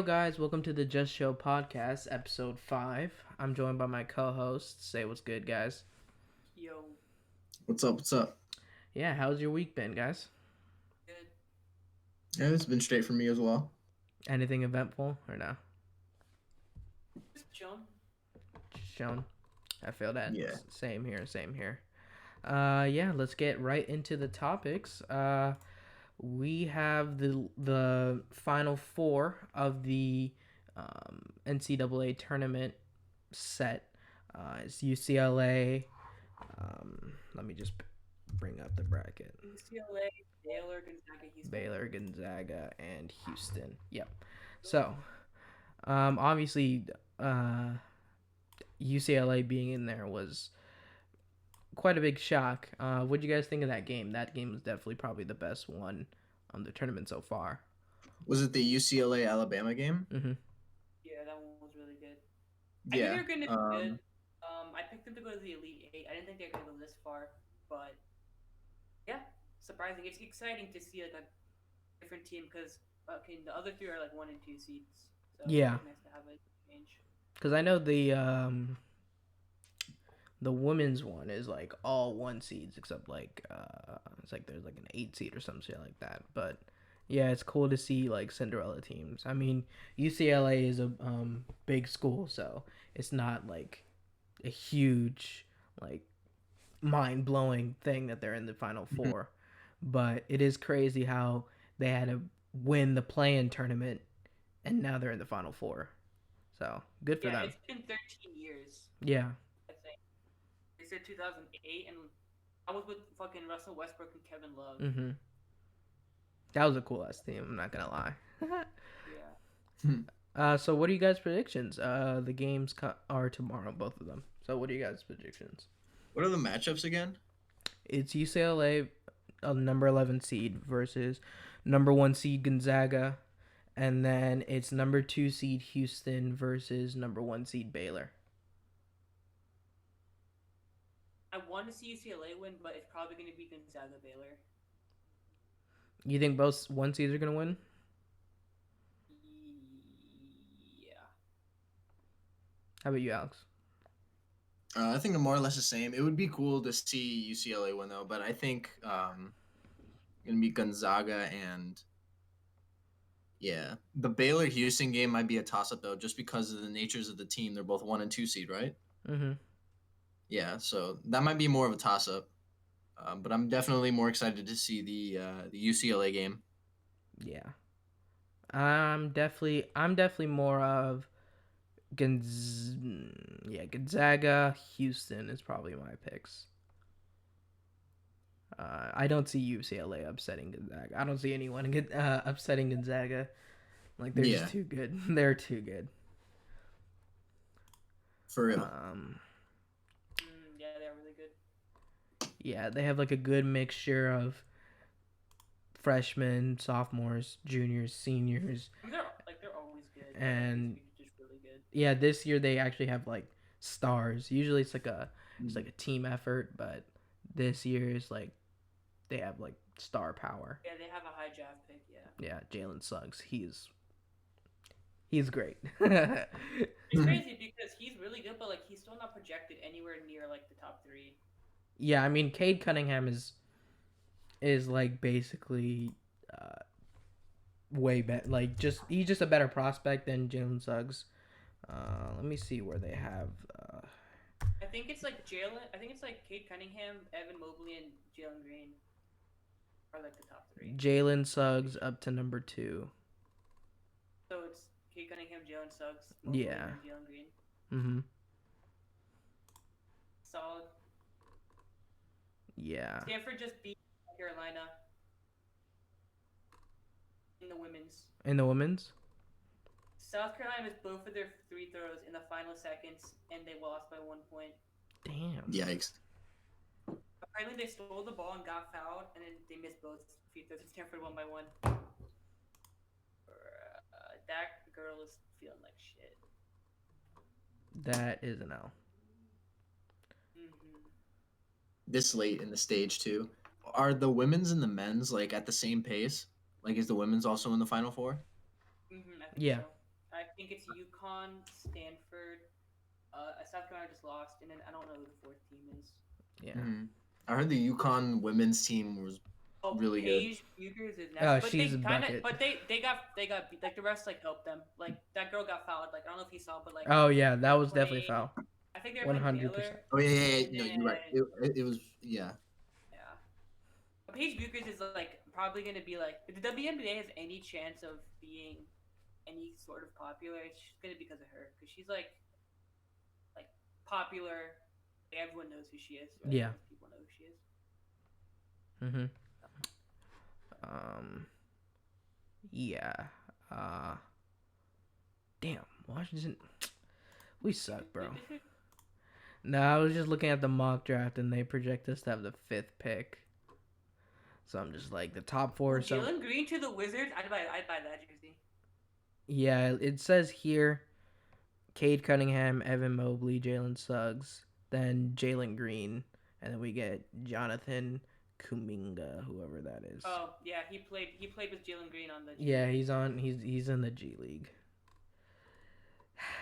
guys? Welcome to the Just Show podcast, episode 5. I'm joined by my co hosts. Say what's good, guys. Yo, What's up? What's up? Yeah, how's your week been, guys? good. Yeah, it's been straight for me as well. Anything eventful or no? Just chilling. Just shown. I feel that. Yeah. Same here, same here. Yeah, let's get right into the topics. We have the final four of the NCAA tournament set. It's UCLA. Let me just bring up the bracket. UCLA, Baylor, Gonzaga, Houston. Baylor, Gonzaga, and Houston. Yep. So, obviously, UCLA being in there was quite a big shock. What do you guys think of that game? That game was definitely probably the best one on the tournament so far. Was it the UCLA Alabama game? Mm-hmm. Yeah, that one was really good. Yeah. I think they're going to be good. I picked them to go to the Elite Eight. I didn't think they were going to go this far, but yeah, surprising. It's exciting to see like a different team because the other three are like 1 and 2 seeds. So Yeah. it's nice to have a change. Because I know the women's one is like all 1 seeds except like it's like there's like an 8 seed or some shit like that. But yeah, it's cool to see like Cinderella teams. I mean, UCLA is a big school, so it's not like a huge like mind blowing thing that they're in the final four. But it is crazy how they had to win the play-in tournament and now they're in the final four. So good for Yeah, them. it's been 13 years, Yeah. I think. They said 2008, and I was with fucking Russell Westbrook and Kevin Love. Mm-hmm. That was a cool ass team. I'm not gonna lie. Yeah. So what are you guys' predictions? The games are tomorrow, both of them. So what are you guys' predictions? What are the matchups again? It's UCLA, a number 11 seed versus number 1 seed Gonzaga, and then it's number 2 seed Houston versus number 1 seed Baylor. I want to see UCLA win, but it's probably going to be Gonzaga Baylor. You think both 1 seeds are gonna win? Yeah. How about you, Alex? I think they're more or less the same. It would be cool to see UCLA win though, but I think gonna be Gonzaga and the Baylor Houston game might be a toss up though, just because of the natures of the team. They're both 1 and 2 seed, right? Mm-hmm. Yeah, so that might be more of a toss up. But I'm definitely more excited to see the UCLA game. Yeah. I'm definitely more of Gonzaga, Houston is probably my picks. I don't see UCLA upsetting Gonzaga. I don't see anyone upsetting Gonzaga. Like they're just too good. They're too good. For real. Yeah, they're really good. Yeah, they have like a good mixture of freshmen, sophomores, juniors, seniors. They're always good. And just really good. Yeah, this year they actually have like stars. Usually it's like a team effort, but this year is like they have like star power. Yeah, they have a high draft pick. Yeah. Yeah, Jalen Suggs. He's great. It's crazy because he's really good, but like he's still not projected anywhere near like the top 3. Yeah, I mean Cade Cunningham is like basically way better. Like he's just a better prospect than Jalen Suggs. Let me see where they have. I think it's like Jalen. I think it's like Cade Cunningham, Evan Mobley, and Jalen Green are like the top 3. Jalen Suggs up to number 2. So it's Cade Cunningham, Jalen Suggs, Mobley, Yeah. and Jalen Green. Mm-hmm. Solid. Yeah. Stanford just beat Carolina in the women's. In the women's? South Carolina missed both of their free throws in the final seconds, and they lost by 1 point. Damn. Yikes. Apparently, they stole the ball and got fouled, and then they missed both free throws. Stanford won by 1. That girl is feeling like shit. That is an L. Mm-hmm. This late in the stage too. Are the women's and the men's like at the same pace? Like, is the women's also in the final four? Mm-hmm, Yeah. So. think it's UConn, Stanford. South Carolina just lost, and then I don't know who the fourth team is. Yeah. Mhm. I heard the UConn women's team was Oh, really good. Paige Buchers is next, Oh, but she's a they kind of, bucket. but they got beat. Like the refs like helped them. Like that girl got fouled. Like I don't know if you saw, but like Oh yeah, that they're was definitely playing. foul. I think they're playing 100%. Baylor, Oh yeah, yeah, yeah. and No, you're right. then It was yeah. yeah, Paige Buchers is like probably gonna be like if the WNBA has any chance of being any sort of popular, it's gonna be because of her because she's like popular. Everyone knows who she is. Right? Yeah. Most people know who she is. Mhm. Um. Yeah. Uh. Damn. Washington. We suck, bro. No, I was just looking at the mock draft and they project us to have the 5th pick. So I'm just like the top 4. So Jalen Green to the Wizards. I'd buy that jersey. yeah, it says here, Cade Cunningham, Evan Mobley, Jalen Suggs, then Jalen Green, and then we get Jonathan Kuminga, whoever that is. Oh yeah, he played with Jalen Green on the. Yeah, he's in the G League.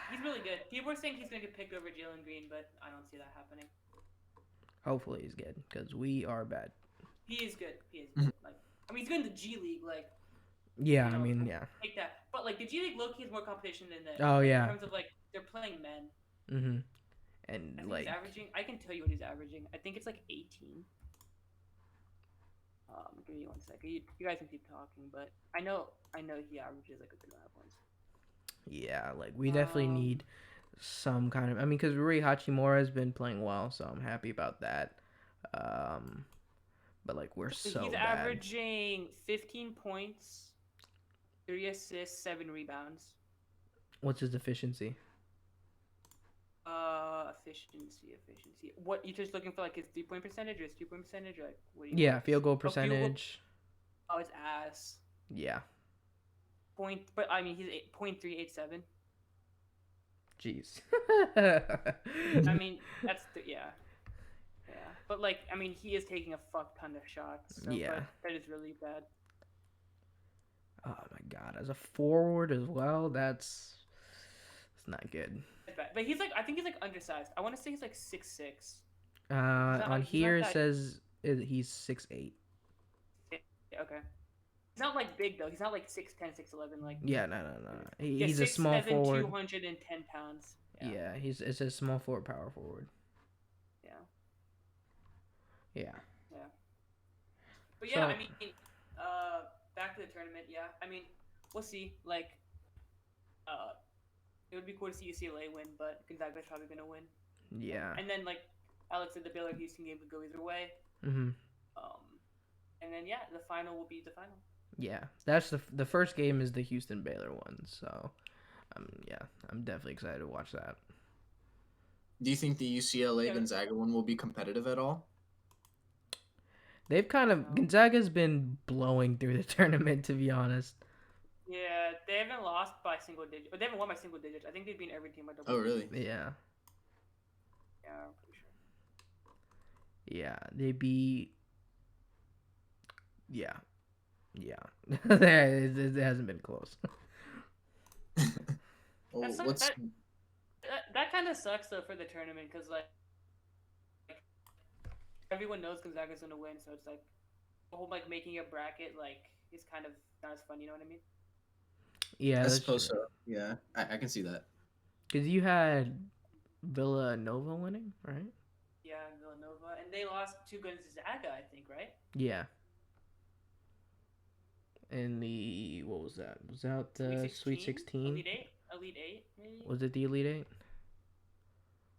He's really good. People were saying he's gonna get picked over Jalen Green, but I don't see that happening. Hopefully he's good because we are bad. He is good. He is good. Like I mean, he's good in the G League. Like Yeah, you know, I mean, yeah. take that. But like the G League, low key has more competition than the. Oh, like, yeah. In terms of like they're playing men. Mhm. I And think like he's averaging. I can tell you what he's averaging. I think it's like 18. Give me one second. You guys can keep talking, but I know he averages like a good amount of points. yeah, like we definitely need some kind of. I mean, because Rui Hachimura has been playing well, so I'm happy about that. But like we're so he's bad. averaging 15 points, 3 assists, 7 rebounds. What's his efficiency? Efficiency. What you just looking for, like his 3-point percentage or his 2-point percentage? Or, like what do you Yeah, want? field goal Oh, field goal- percentage. Oh, it's ass. Yeah. But I mean he's 8.387. Jeez. I mean yeah. But like I mean he is taking a fuck ton of shots. So, Yeah. But that is really bad. Oh my god, as a forward as well, it's not good. It's bad. But he's like I think he's like undersized. I want to say he's like 6'6". On here it that- says he's 6'8". Yeah, okay. He's not like big though. He's not like 6'10", 6'11". Like Yeah, no. yeah, He's a small 6'7", forward. 210 pounds. Yeah, it's a small forward, power forward. Yeah. Yeah. But yeah, So- I mean, back to the tournament. Yeah, I mean, we'll see. Like, it would be cool to see UCLA win, but Gonzaga's probably gonna win. Yeah. And then like Alex said, the Baylor Houston game could go either way. Mhm. And then yeah, the final will be the final. Yeah, that's the first game is the Houston Baylor one. So, yeah, I'm definitely excited to watch that. Do you think the UCLA Gonzaga one will be competitive at all? They've kind of Gonzaga's been blowing through the tournament, to be honest. Yeah, they haven't lost by single digits. Or they haven't won by single digits. I think they've beaten every team by double. Oh, really? Yeah. Yeah, I'm pretty sure. Yeah, they beat. Yeah. it hasn't been close. Oh, That sucks- that kind of sucks though for the tournament because like everyone knows Gonzaga's gonna win, so it's like the whole like making a bracket like is kind of not as fun. You know what I mean? Yeah, I suppose so. Yeah, I can see that. Because you had Villanova winning, right? Yeah, Villanova, and they lost to Gonzaga, I think, right? Yeah. In the what was that? Was that the Sweet 16? Elite Eight, maybe. Was it the Elite Eight?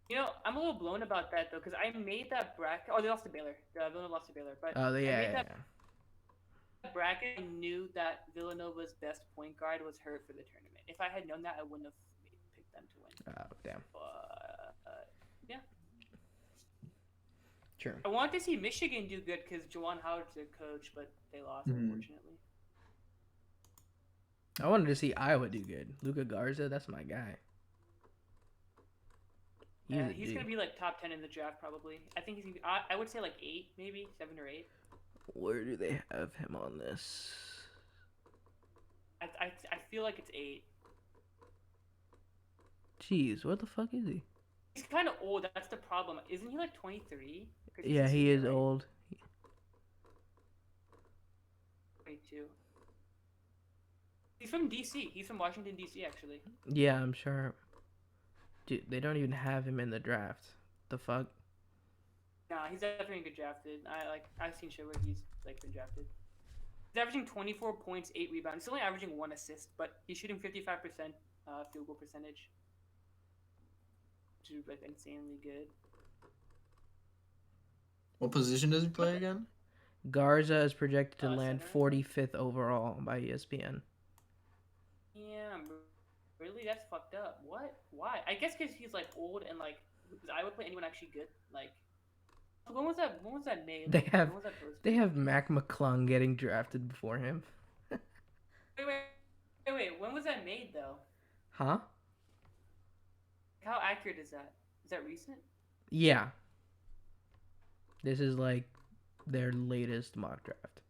You know, I'm a little blown about that though, because I made that bracket. Oh, they lost to Baylor. Villanova lost to Baylor, but Oh, I made yeah. that bracket. I knew that Villanova's best point guard was hurt for the tournament. If I had known that, I wouldn't have picked them to win. Oh, damn. But yeah. Sure. I want to see Michigan do good because Juwan Howard's their coach, but they lost unfortunately. I wanted to see Iowa do good. Luka Garza, that's my guy. He's gonna be like top 10 in the draft probably. I think he's gonna be, I would say like 8, maybe 7 or 8. Where do they have him on this? I feel like it's 8. Jeez, what the fuck is he? He's kind of old. That's the problem. Isn't he like 23? Because he's Yeah, a he senior, is right? old. 22. He's from DC. He's from Washington DC, actually. Yeah, I'm sure. Dude, they don't even have him in the draft. The fuck? Nah, he's definitely gonna get drafted. I've seen shit where he's like been drafted. He's averaging 24 points, 8 rebounds. He's only averaging 1 assist, but he's shooting 55% field goal percentage, which is like insanely good. What position does he play again? Garza is projected to land Center. 45th overall by ESPN. Yeah, really, that's fucked up. What? Why? I guess because he's like old and like, because I would play anyone actually good. Like, when was that? When was that made? They Like, have when was that posted? they have Mac McClung getting drafted before him. Wait. When was that made though? Huh? How accurate is that? Is that recent? Yeah. This is like their latest mock draft.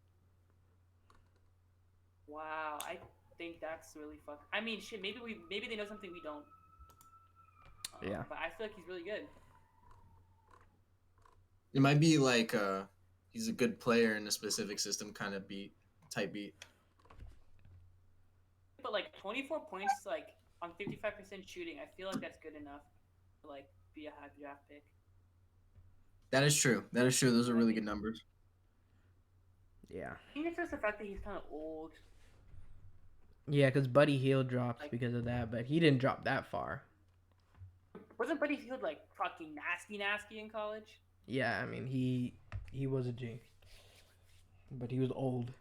Wow, I think that's really fuck. I mean, shit. Maybe they know something we don't. Yeah. But I feel like he's really good. It might be like he's a good player in a specific system kind of type beat. But like 24 points, like on 55% shooting, I feel like that's good enough to like be a high draft pick. That is true. Those are really good numbers. Yeah. I think it's just the fact that he's kind of old. Yeah, because Buddy Hield dropped Like- because of that, but he didn't drop that far. Wasn't Buddy Hield like fucking nasty in college? Yeah, I mean he was a G, but he was old.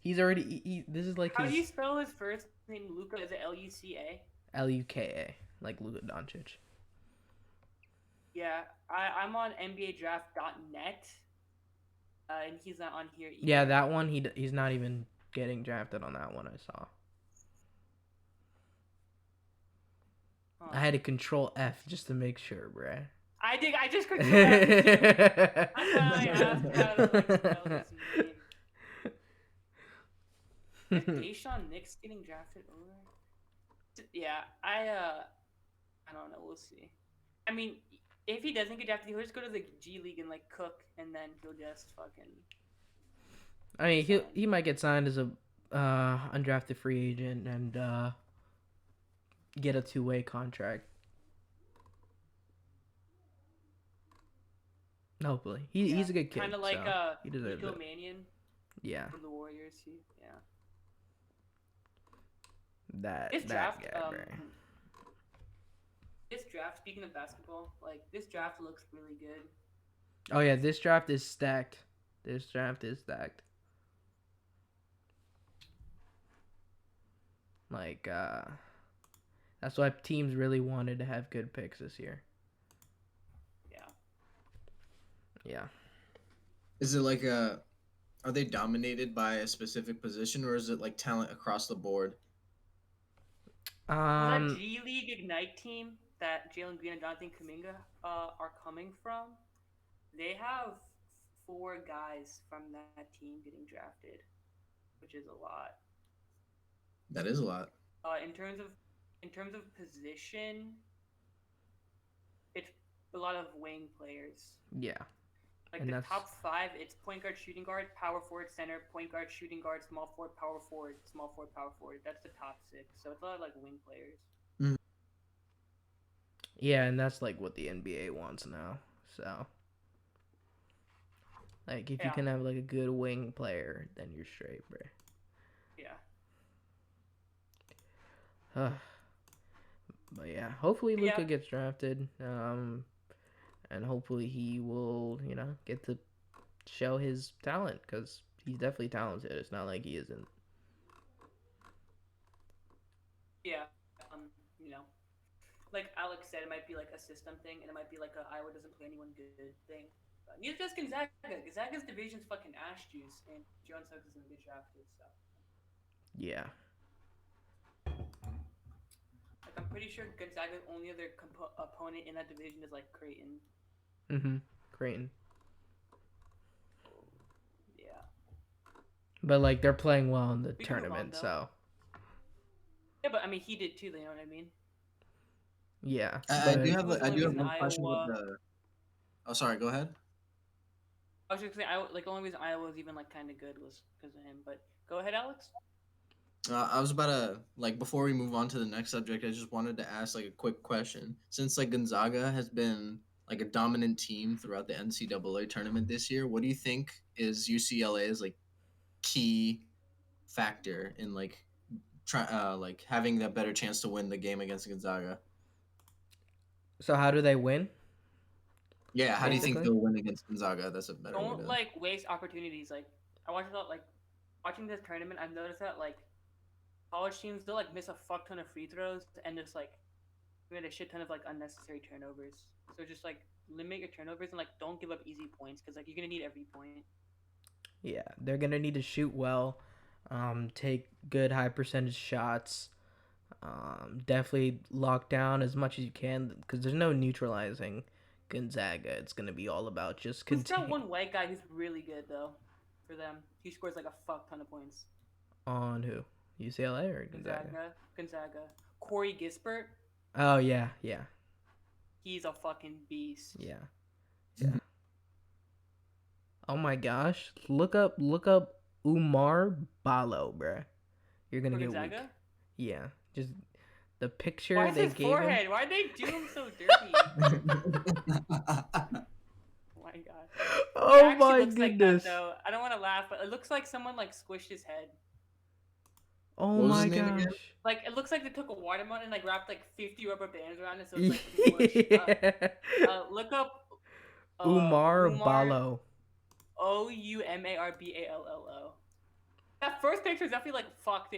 He's already this is like How do you his spell his first name? Luca? Is it Luca? Luka, like Luka Doncic. Yeah, I'm on NBADraft.net, and he's not on here either. Yeah, that one he's not even getting drafted on that one. I saw. Huh. I had to control F just to make sure, bruh. I just control F too. That's why I asked how to like spell his name. Is Deshaun Nix getting drafted over? Yeah, I don't know. We'll see. I mean, if he doesn't get drafted, he'll just go to the G League and like cook, and then he'll just fucking. I mean, he might get signed as a undrafted free agent and get a 2-way contract. Hopefully, he's a good kid. Kind of like so he deserves Nico it. Mannion Yeah, from the Warriors. Yeah. that This draft, guy, bro. this draft. Speaking of basketball, like this draft looks really good. Oh yeah, this draft is stacked. Like that's why teams really wanted to have good picks this year. Yeah. Yeah. Is it like are they dominated by a specific position, or is it like talent across the board? That G League Ignite team that Jalen Green and Jonathan Kuminga are coming from, they have 4 guys from that team getting drafted, which is a lot. That is a lot. In terms of position, it's a lot of wing players. yeah. Like And the that's- top 5, it's point guard, shooting guard, power forward, center, point guard, shooting guard, small forward, power forward, small forward, power forward. That's the top 6. So it's a lot of like wing players. Yeah, and that's like what the NBA wants now. So like if you Yeah. can have like a good wing player, then you're straight, bro. Yeah. But yeah, hopefully Yeah. Luka gets drafted. And hopefully he will, get to show his talent because he's definitely talented. It's not like he isn't. Yeah. Like Alex said, it might be like a system thing, and it might be like a Iowa doesn't play anyone good thing. Neither does Gonzaga. Gonzaga's division's fucking ash juice, and Jalen Suggs isn't get drafted, so. Yeah. Like I'm pretty sure Gonzaga's only other opponent in that division is like Creighton. Creighton. Yeah. But like they're playing well in the We can move on, tournament, though. so Yeah, but I mean he did too. You know what I mean? Yeah, I do but have The I only do have reason one question with Iowa, the. Oh, sorry. Go ahead. I was just saying, like the only reason Iowa was even like kind of good was because of him. But go ahead, Alex. I was about to like before we move on to the next subject. I just wanted to ask like a quick question. Since like Gonzaga has been like a dominant team throughout the NCAA tournament this year, what do you think is UCLA's like key factor in like having that better chance to win the game against Gonzaga? so how do they win? Yeah, how do you think Basically, they'll win against Gonzaga? That's a better way Don't to. like waste opportunities. Like I watched a lot. Like watching this tournament, I've noticed that like college teams they'll like miss a fuck ton of free throws and just like commit a shit ton of like unnecessary turnovers. So just like limit your turnovers and like don't give up easy points because like you're gonna need every point. yeah, they're gonna need to shoot well, take good high percentage shots. Definitely lock down as much as you can because there's no neutralizing Gonzaga. It's gonna be all about just Who's that contain one white guy who's really good though? For them, he scores like a fuck ton of points. on who UCLA or Gonzaga. Gonzaga. Corey Gisbert, Oh yeah, yeah, he's a fucking beast. yeah, yeah. Oh my gosh, look up Umar Balo, bruh. You're gonna For get weak. Gonzaga, Yeah, just the why picture is they his gave him. forehead? Why would they do him so dirty? Oh my god. He Oh actually my looks like that goodness. though. I don't want to laugh, but it looks like someone like squished his head. Oh What was his my name again? gosh. Like it looks like they took a watermelon and like wrapped like 50 rubber bands around it, so it's like mushed. Yeah. Look up Umar Umar Balo. Oumarballo. That first picture is definitely like fucked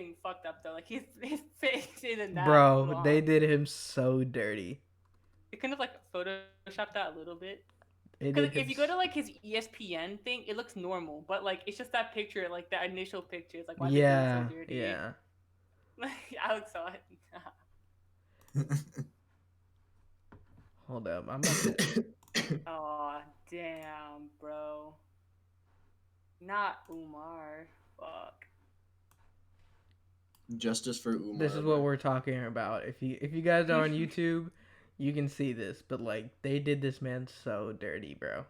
up though. Like his face isn't that Bro, long. they did him so dirty. They kind of like photoshopped that a little bit. They Cause did like, him. if you go to like his ESPN thing, it looks normal, but like it's just that picture, like that initial picture. It's like why they do it so Yeah, dirty. yeah. Like Alex saw it. Hold up, I'm about to. Oh damn, bro. Not Umar. Fuck. Justice for Umar. This is what we're talking about. If you guys are on YouTube, you can see this. But like, they did this man so dirty, bro.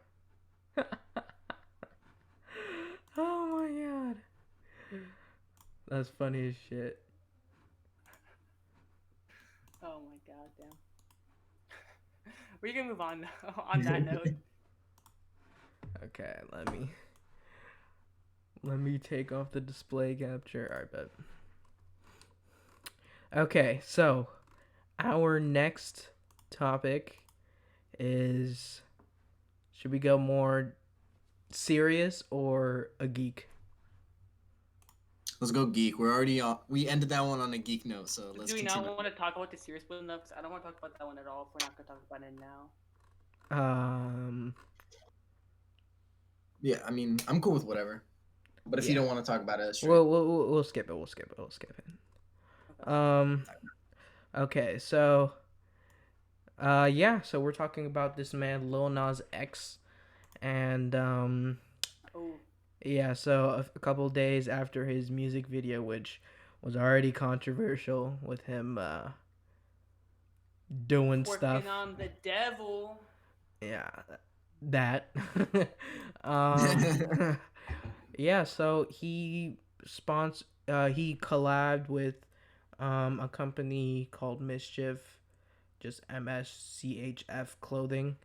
Oh my god, that's funny as shit. Oh my god, damn. We're gonna move on on that note. Okay, let me take off the display capture. Alright, bet. Okay, so our next topic is, should we go more serious or a geek? Let's go geek. We're already on. We ended that one on a geek note, so let's Do we continue. not want to talk about the serious one enough? Because I don't want to talk about that one at all. If we're not gonna talk about it now. Yeah, I mean, I'm cool with whatever. But if you Yeah. don't want to talk about it, straight. We'll skip it. We'll skip it. Okay. Okay, so yeah, so we're talking about this man Lil Nas X, and Oh, yeah, so a couple days after his music video, which was already controversial with him doing stuff. working on the devil. Yeah, that. um, yeah, so he collabed with a company called Mischief, just MSCHF clothing,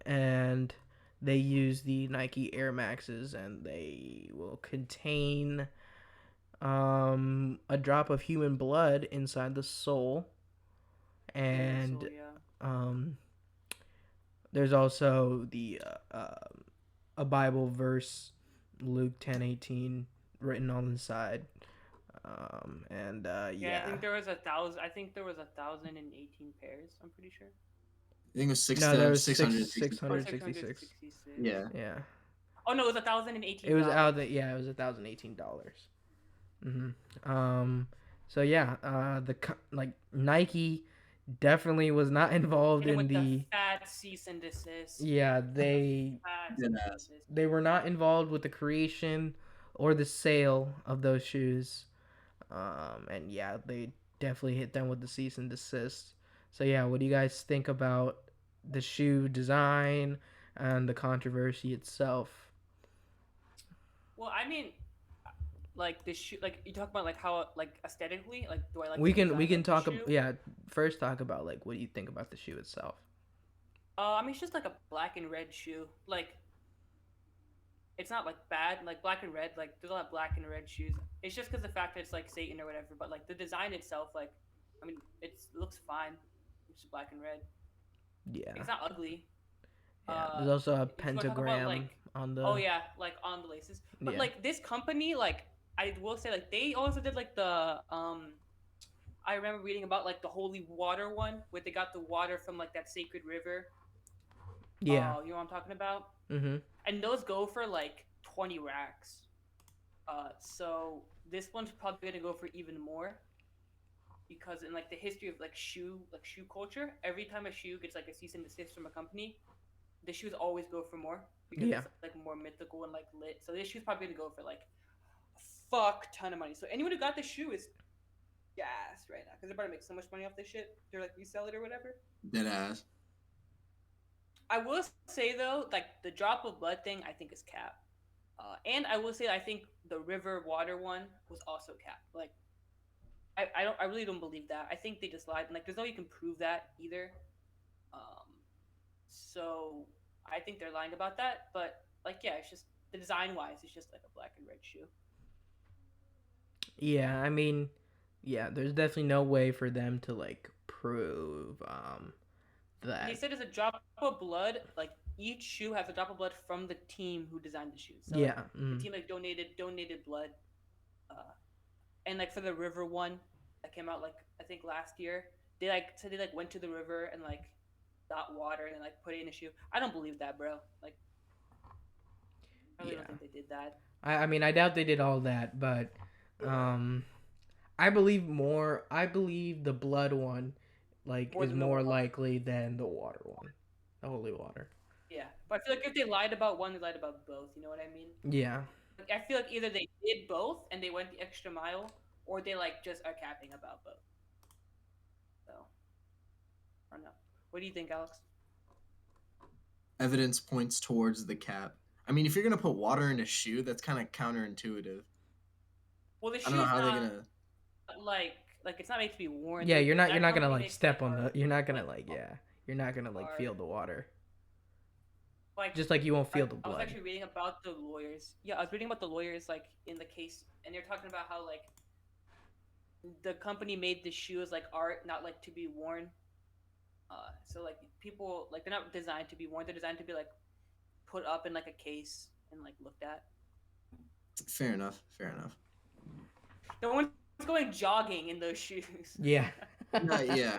and they use the Nike Air Maxes, and they will contain a drop of human blood inside the sole, and So, yeah. there's also the a Bible verse, Luke 10:18, written on the side. And Yeah, yeah. I think there was 1,000. I think there was 1,018 pairs. I'm pretty sure. I think it was No, there was 666. 666. Yeah. Yeah. Oh no, it was 1,018. It was out. Yeah, it was $1,018. So yeah, like Nike definitely was not involved in with the. fat cease and desist. Yeah, they Fat Dead cease and ass. desist. they were not involved with the creation or the sale of those shoes. And yeah, they definitely hit them with the cease and desist. So yeah, what do you guys think about the shoe design and the controversy itself? Well, I mean, like the shoe, like you talk about like how like aesthetically, like do I like We the can design of the talk shoe? yeah, first talk about like what do you think about the shoe itself? I mean, it's just like a black and red shoe. Like it's not like bad. Like black and red, like there's a lot of black and red shoes. It's just because the fact that it's like Satan or whatever. But like the design itself, like I mean, it looks fine. It's just black and red. Yeah. It's not ugly. Yeah. Uh, There's also a if you want to talk about pentagram like, on oh the yeah, like on the laces. But yeah. like this company, like I will say, like they also did like the I remember reading about like the holy water one, where they got the water from like that sacred river. Yeah. You know what I'm talking about? Mhm. And those go for like 20 racks. So this one's probably gonna go for even more because in like the history of like shoe culture, every time a shoe gets like a cease and desist from a company, the shoes always go for more because Yeah. it's like more mythical and like lit. So this shoe's probably gonna go for like a fuck ton of money. So anyone who got the shoe is gassed right now because they're about to make so much money off this shit. They're like resell it or whatever. Dead ass. I will say though, like the drop of blood thing, I think is cap. And I will say I think the river water one was also cap. Like I really don't believe that. I think they just lied. And, like there's no way you can prove that either. Um, so I think they're lying about that. But like yeah, it's just the design wise, it's just like a black and red shoe. Yeah, I mean, yeah, there's definitely no way for them to like prove And they that. said it's a drop of blood. Like each shoe has a drop of blood from the team who designed the shoes. So like Yeah. the team like donated blood. Uh, and like for the river one that came out like I think last year, they like said they like went to the river and like got water and like put it in a shoe. I don't believe that, bro. Like I really don't Yeah. think they did that. I mean, I doubt they did all that, but um I believe more. I believe the blood one, like, More is than the more water. likely than the water one, the holy water. Yeah, but I feel like if they lied about one, they lied about both. You know what I mean? Yeah, Like I feel like either they did both and they went the extra mile, or they like just are capping about both. So I don't know. What do you think, Alex? Evidence points towards the cap. I mean, if you're gonna put water in a shoe, that's kind of counterintuitive. Well, the I don't know shoe's how they're not gonna. like it's not made to be worn. yeah. You're not. You're That not gonna company like makes step like on the. You're not gonna like. like Yeah. You're not gonna like are feel the water. like Just like you won't feel the I was blood. actually reading about the lawyers. Yeah, I was reading about the lawyers like in the case, and they're talking about how like the company made the shoes like art, not like to be worn. So like people like they're not designed to be worn. They're designed to be like put up in like a case and like looked at. Fair enough. Fair enough. No one's going jogging in those shoes. Yeah. Yeah.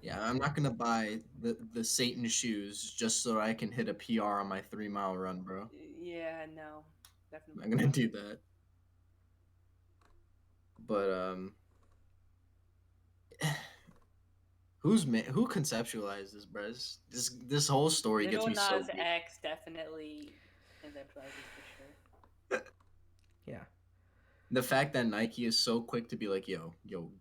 Yeah, I'm not gonna buy the Satan shoes just so I can hit a PR on my 3 mile run, bro. Yeah, no, I'm definitely not gonna not. do that. But who conceptualized this, bro? This whole story gets Little me so Nas confused. X definitely conceptualizes for sure. Yeah. The fact that Nike is so quick to be like, yo,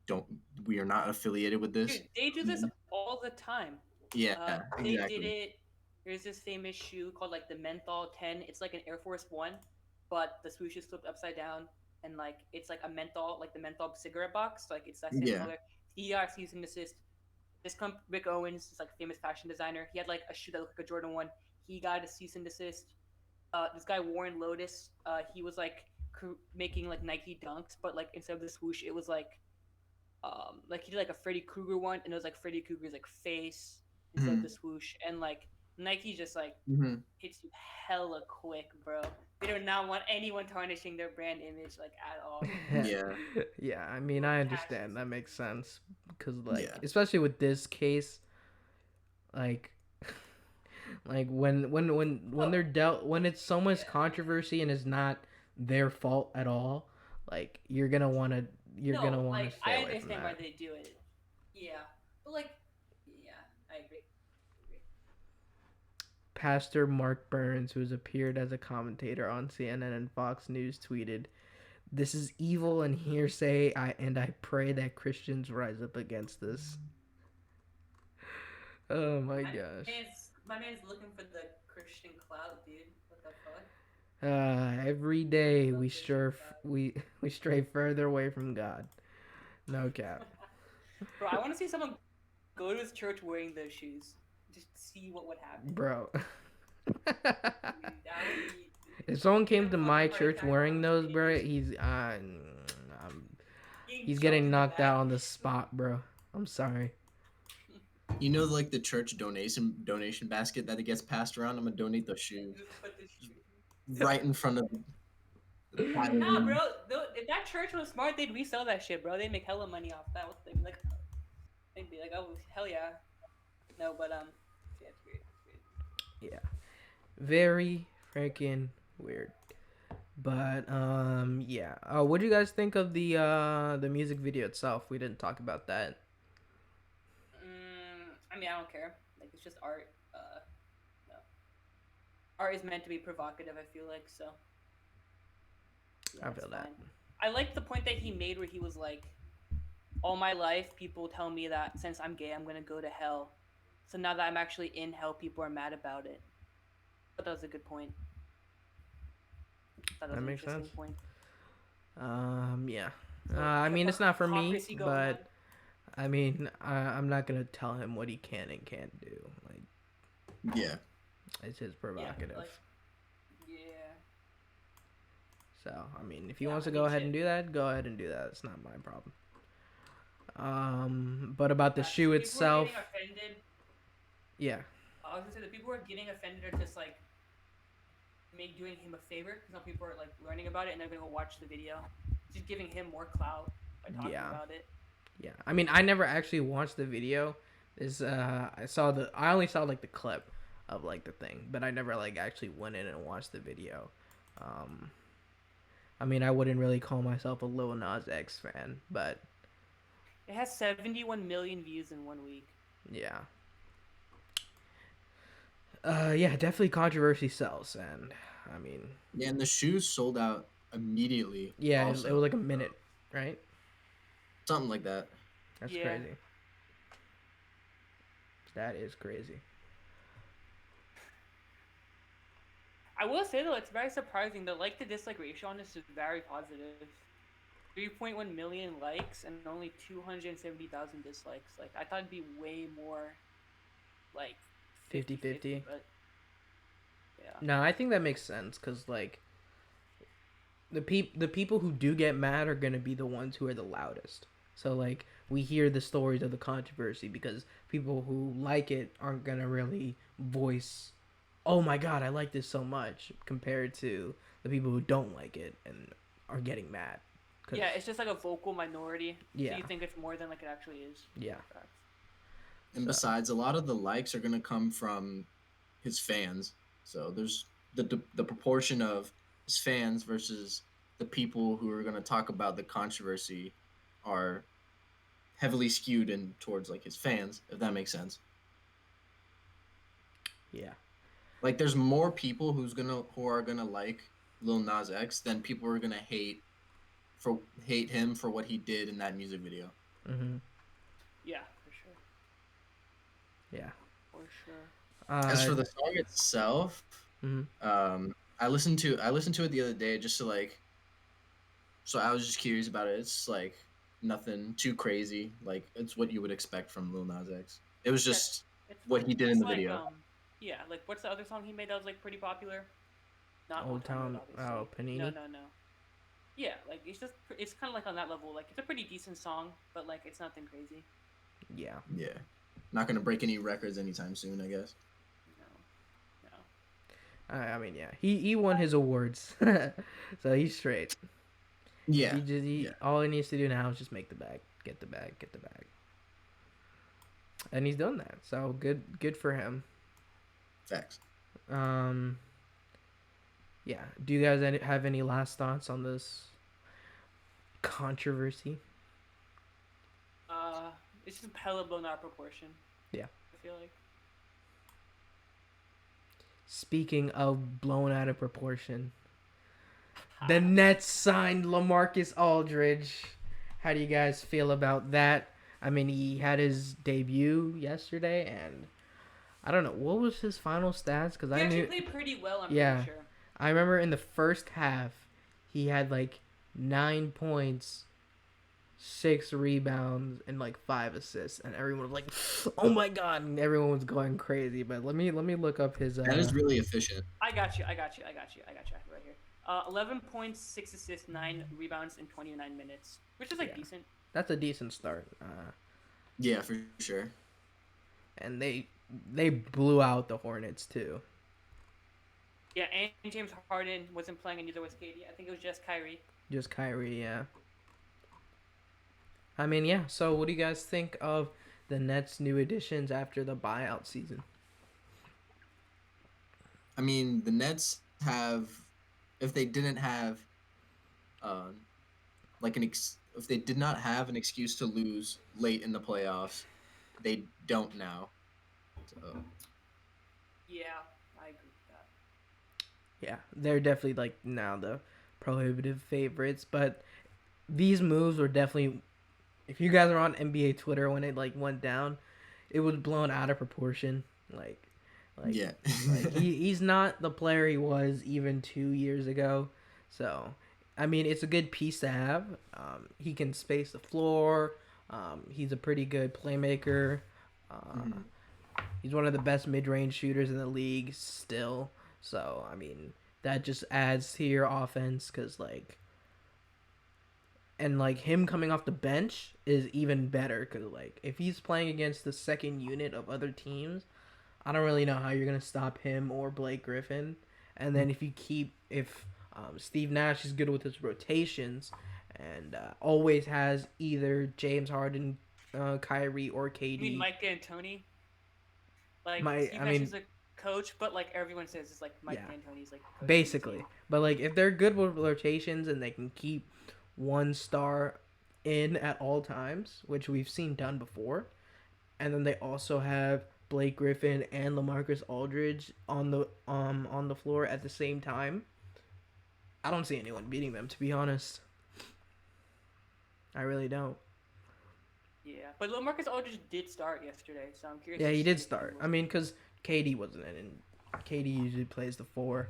don't, we are not affiliated with this. Dude, they do this all the time. Yeah, They did exactly. it. There's this famous shoe called like the Menthol 10. It's like an Air Force One, but the swoosh is flipped upside down, and like it's like a menthol, like the menthol cigarette box. Like it's that same Yeah. color. He got cease and desist. Rick Owens is like a famous fashion designer. He had like a shoe that looked like a Jordan 1. He got a cease and desist. This guy Warren Lotus, he was like making like Nike dunks, but like instead of the swoosh, it was like he did like a Freddy Krueger one, and it was like Freddy Krueger's like face instead of the swoosh, and like Nike just like Mm-hmm. hits you hella quick, bro. They do not want anyone tarnishing their brand image like at all. Yeah. Yeah. I mean, I understand. That makes sense because, like, Yeah. especially with this case, like, like when they're dealt when it's so much controversy and it's not their fault at all, like you're gonna wanna Like stay I away from understand why that. they do it. Yeah, but like, yeah, I agree. Pastor Mark Burns, who has appeared as a commentator on CNN and Fox News, tweeted, This is evil and hearsay. I pray that Christians rise up against this. Oh my gosh. My man's looking for the Christian cloud, dude. What the fuck? Every day The we Christian stray we stray further away from God. No cap, cloud. Bro, I want to see someone go to his church wearing those shoes. Just see what would happen. bro. Dude, that would be. If someone Get came a to fucking my heart church attack wearing on those, bro, stage. he's Jumped getting in the knocked out back. on the spot, bro. I'm sorry. You know, like the church donation basket that it gets passed around. I'm gonna donate those shoes Just put the shoe. right in front of the pile Nah, bro. room. If that church was smart, they'd resell that shit, bro. They'd make hella money off that. They'd be like, oh hell yeah. No, but yeah, it's weird. It's weird. Yeah, very freaking weird. But yeah. What do you guys think of the music video itself? We didn't talk about that. I mean, I don't care. Like, it's just art. No. Art is meant to be provocative. I feel like so. Yeah, I it's feel that. fine. I like the point that he made where he was like, all my life, people tell me that since I'm gay, I'm gonna go to hell. So now that I'm actually in hell, people are mad about it. But that was a good point. That Makes interesting sense. point. Yeah. So, I mean, it's not for me, hypocrisy going but on. I mean, I'm not gonna tell him what he can and can't do. Like, Yeah. it's his prerogative. Yeah. So, I mean, if he Yeah, wants to I go mean, ahead shit. and do that, go ahead and do that. It's not my problem. But about the shoe People itself, who are getting offended. yeah, I was gonna say the people who are getting offended are just like doing him a favor because now people are like learning about it and they're gonna go watch the video. Just giving him more clout by talking Yeah. about it. yeah. I mean, I never actually watched the video. I only saw like the clip of like the thing, but I never like actually went in and watched the video. Um, I mean, I wouldn't really call myself a Lil Nas X fan, but It has 71 million views in 1 week. yeah. Yeah, definitely controversy sells, and I mean, Yeah, and the shoes sold out immediately. yeah, Also, it was like a minute, right? something like that. That's Yeah. crazy. That is crazy. I will say though, it's very surprising. The like to dislike ratio on this is very positive. 3.1 million likes and only 270,000 dislikes. Like I thought it'd be way more, like 50-50. But yeah, No, I think that makes sense because like the people who do get mad are gonna be the ones who are the loudest. So like we hear the stories of the controversy because people who like it aren't gonna really voice, "Oh my god, I like this so much," compared to the people who don't like it and are getting mad. yeah, it's just like a vocal minority. Yeah. So you think it's more than like it actually is. Yeah. And So- besides, a lot of the likes are gonna come from his fans. So there's the proportion of his fans versus the people who are gonna talk about the controversy are heavily skewed in towards like his fans, if that makes sense. Yeah. Like there's more people who are gonna like Lil Nas X than people are gonna hate him for what he did in that music video. Mhm. Yeah, for sure. Yeah. For sure. As for the song itself, Mhm. I listened to it the other day just to like, so I was just curious about it. It's like nothing too crazy. Like it's what you would expect from Lil Nas X. It was just It's what fun. he did in It's the like, video. Yeah, like what's the other song he made that was like pretty popular? Not Old Town- Road, obviously. oh, Panini? No. Yeah, like it's kind of like on that level. Like it's a pretty decent song, but like it's nothing crazy. Yeah. Yeah, not gonna break any records anytime soon, I guess. No. I mean, yeah. He won his awards, so he's straight. Yeah, All he needs to do now is just make the bag, get the bag, and he's done that. So good for him. facts. Yeah. Do you guys have any last thoughts on this controversy? It's just hella blown out of proportion. Yeah. I feel like. Speaking of blown out of proportion, The Nets signed LaMarcus Aldridge. How do you guys feel about that? I mean, he had his debut yesterday, and I don't know what was his final stats because He I actually knew. played pretty well, I'm Yeah, pretty sure. I remember in the first half, he had like 9 points, 6 rebounds, and like 5 assists, and everyone was like, "Oh my god!" And everyone was going crazy. But let me look up his. That is really efficient. I got you. Right here. 11 points, 6 assists, 9 rebounds in 29 minutes, which is like Yeah. decent. That's a decent start. Yeah, for sure. And they blew out the Hornets too. Yeah, and James Harden wasn't playing, and neither was KD. I think it was just Kyrie. Just Kyrie, yeah. I mean, yeah. So, what do you guys think of the Nets' new additions after the buyout season? I mean, the Nets have, if they didn't have, if they did not have an excuse to lose late in the playoffs, they don't now. So Yeah, I agree with that. Yeah, they're definitely like now the prohibitive favorites, but these moves were definitely. If you guys are on NBA Twitter when it like went down, it was blown out of proportion. Like, yeah, he's not the player he was even 2 years ago. So, I mean, it's a good piece to have. He can space the floor. He's a pretty good playmaker. Mhm. He's one of the best mid-range shooters in the league still. So, I mean, that just adds to your offense because like. And like him coming off the bench is even better because like if he's playing against the second unit of other teams, I don't really know how you're gonna stop him or Blake Griffin. And then if Steve Nash is good with his rotations and always has either James Harden, Kyrie, or You mean KD. Mike D'Antoni? Like My Steve I Nash mean is a coach, but like everyone says it's like Mike Yeah. D'Antoni's like coach. Basically, but like if they're good with rotations and they can keep one star in at all times, which we've seen done before, and then they also have Blake Griffin and LaMarcus Aldridge on the floor at the same time. I don't see anyone beating them, to be honest. I really don't. Yeah, but LaMarcus Aldridge did start yesterday, so I'm curious. Yeah, to he see did if start. will I mean, because KD wasn't in, and KD usually plays the four.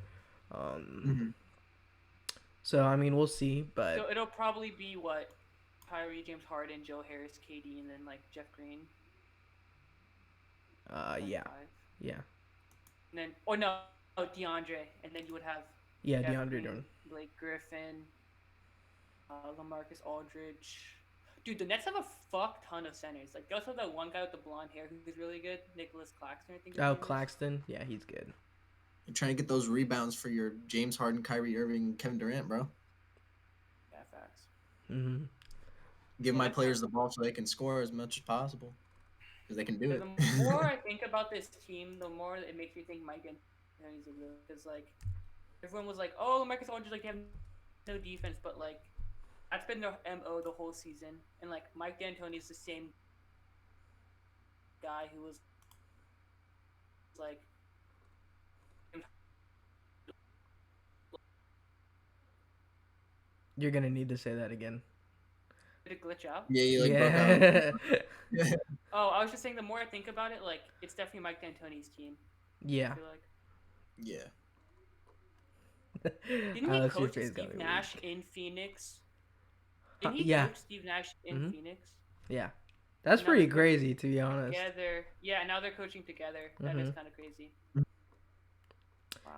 Mhm. So I mean, we'll see. But So it'll probably be what Kyrie, James Harden, Joe Harris, KD, and then like Jeff Green. yeah, 5. yeah, And then no, DeAndre, and then you would have yeah. Jeff DeAndre Green, Jordan. Blake Griffin, LaMarcus Aldridge. Dude, the Nets have a fuck ton of centers. Like they also have that one guy with the blonde hair who's really good, Nicholas Claxton, I think. His Oh, name is. Claxton. Yeah, he's good. You're trying to get those rebounds for your James Harden, Kyrie Irving, Kevin Durant, bro. Yeah, facts. Mm-hmm. Give Yeah, my that's players the ball so they can score as much as possible because they can do The it. more I think about this team, the more it makes me think Mike D'Antoni's a real. Because like everyone was like, "Oh, Marcus Aldridge, like they have no defense," but like that's been their mo the whole season. And like Mike D'Antoni is the same guy who was like. You're gonna need to say that again. Did it glitch out? Yeah, you like broke out. Yeah. Oh, I was just saying. The more I think about it, like it's definitely Mike D'Antoni's team. Yeah. I feel like. Yeah. Didn't he Let's see coach if he's Steve gonna Nash weak. in Phoenix? Didn't he Yeah. coach Steve Nash in Mhm. Phoenix? Yeah. That's Now pretty they're crazy, to be honest. Together. Yeah, now they're coaching together. That is kind of crazy. Wow.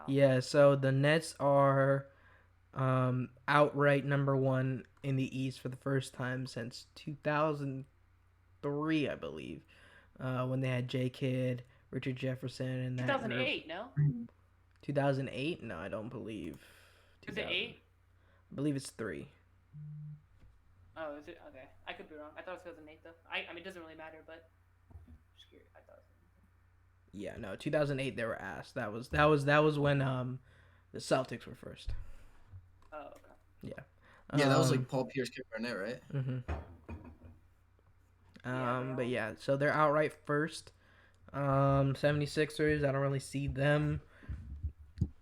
Yeah. So the Nets are outright number one in the East for the first time since 2003, I believe, when they had J. Kidd, Richard Jefferson, and that group. 2008, no? 2008? No, I don't believe. Is it 8? I believe it's 3. Oh, is it? Okay. I could be wrong. I thought it was 2008, though. I mean, it doesn't really matter, but just curious. I thought it was. Yeah, no, 2008 they were asked. That was when the Celtics were first. Oh, okay. Yeah. Yeah, that was like Paul Pierce, Kevin Garnett, right? Mm-hmm. Yeah, But yeah, so they're outright first. 76ers, I don't really see them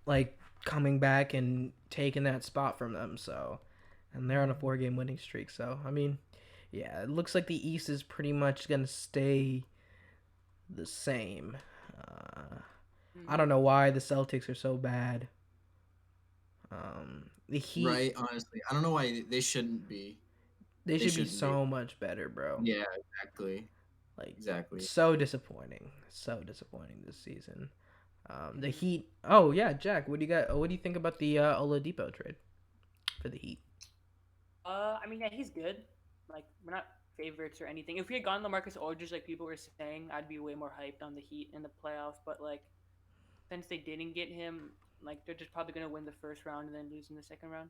like coming back and taking that spot from them. So, and they're on a 4-game winning streak. So, I mean, yeah, it looks like the East is pretty much gonna stay the same. I don't Hmm. know why the Celtics are so bad. The Heat, Right, honestly. I don't know why they shouldn't be. they They should be shouldn't be. so much better, bro. Yeah, exactly. Like, Exactly. so disappointing. So disappointing this season. The Hmm. Heat. Oh yeah, Jack. What do you got? What do you think about the Oladipo trade for the Heat? I mean, yeah, he's good. Like, we're not favorites or anything. If we had gone LaMarcus Aldridge, like people were saying, I'd be way more hyped on the Heat in the playoffs. But like, since they didn't get him, like they're just probably gonna win the first round and then lose in the second round.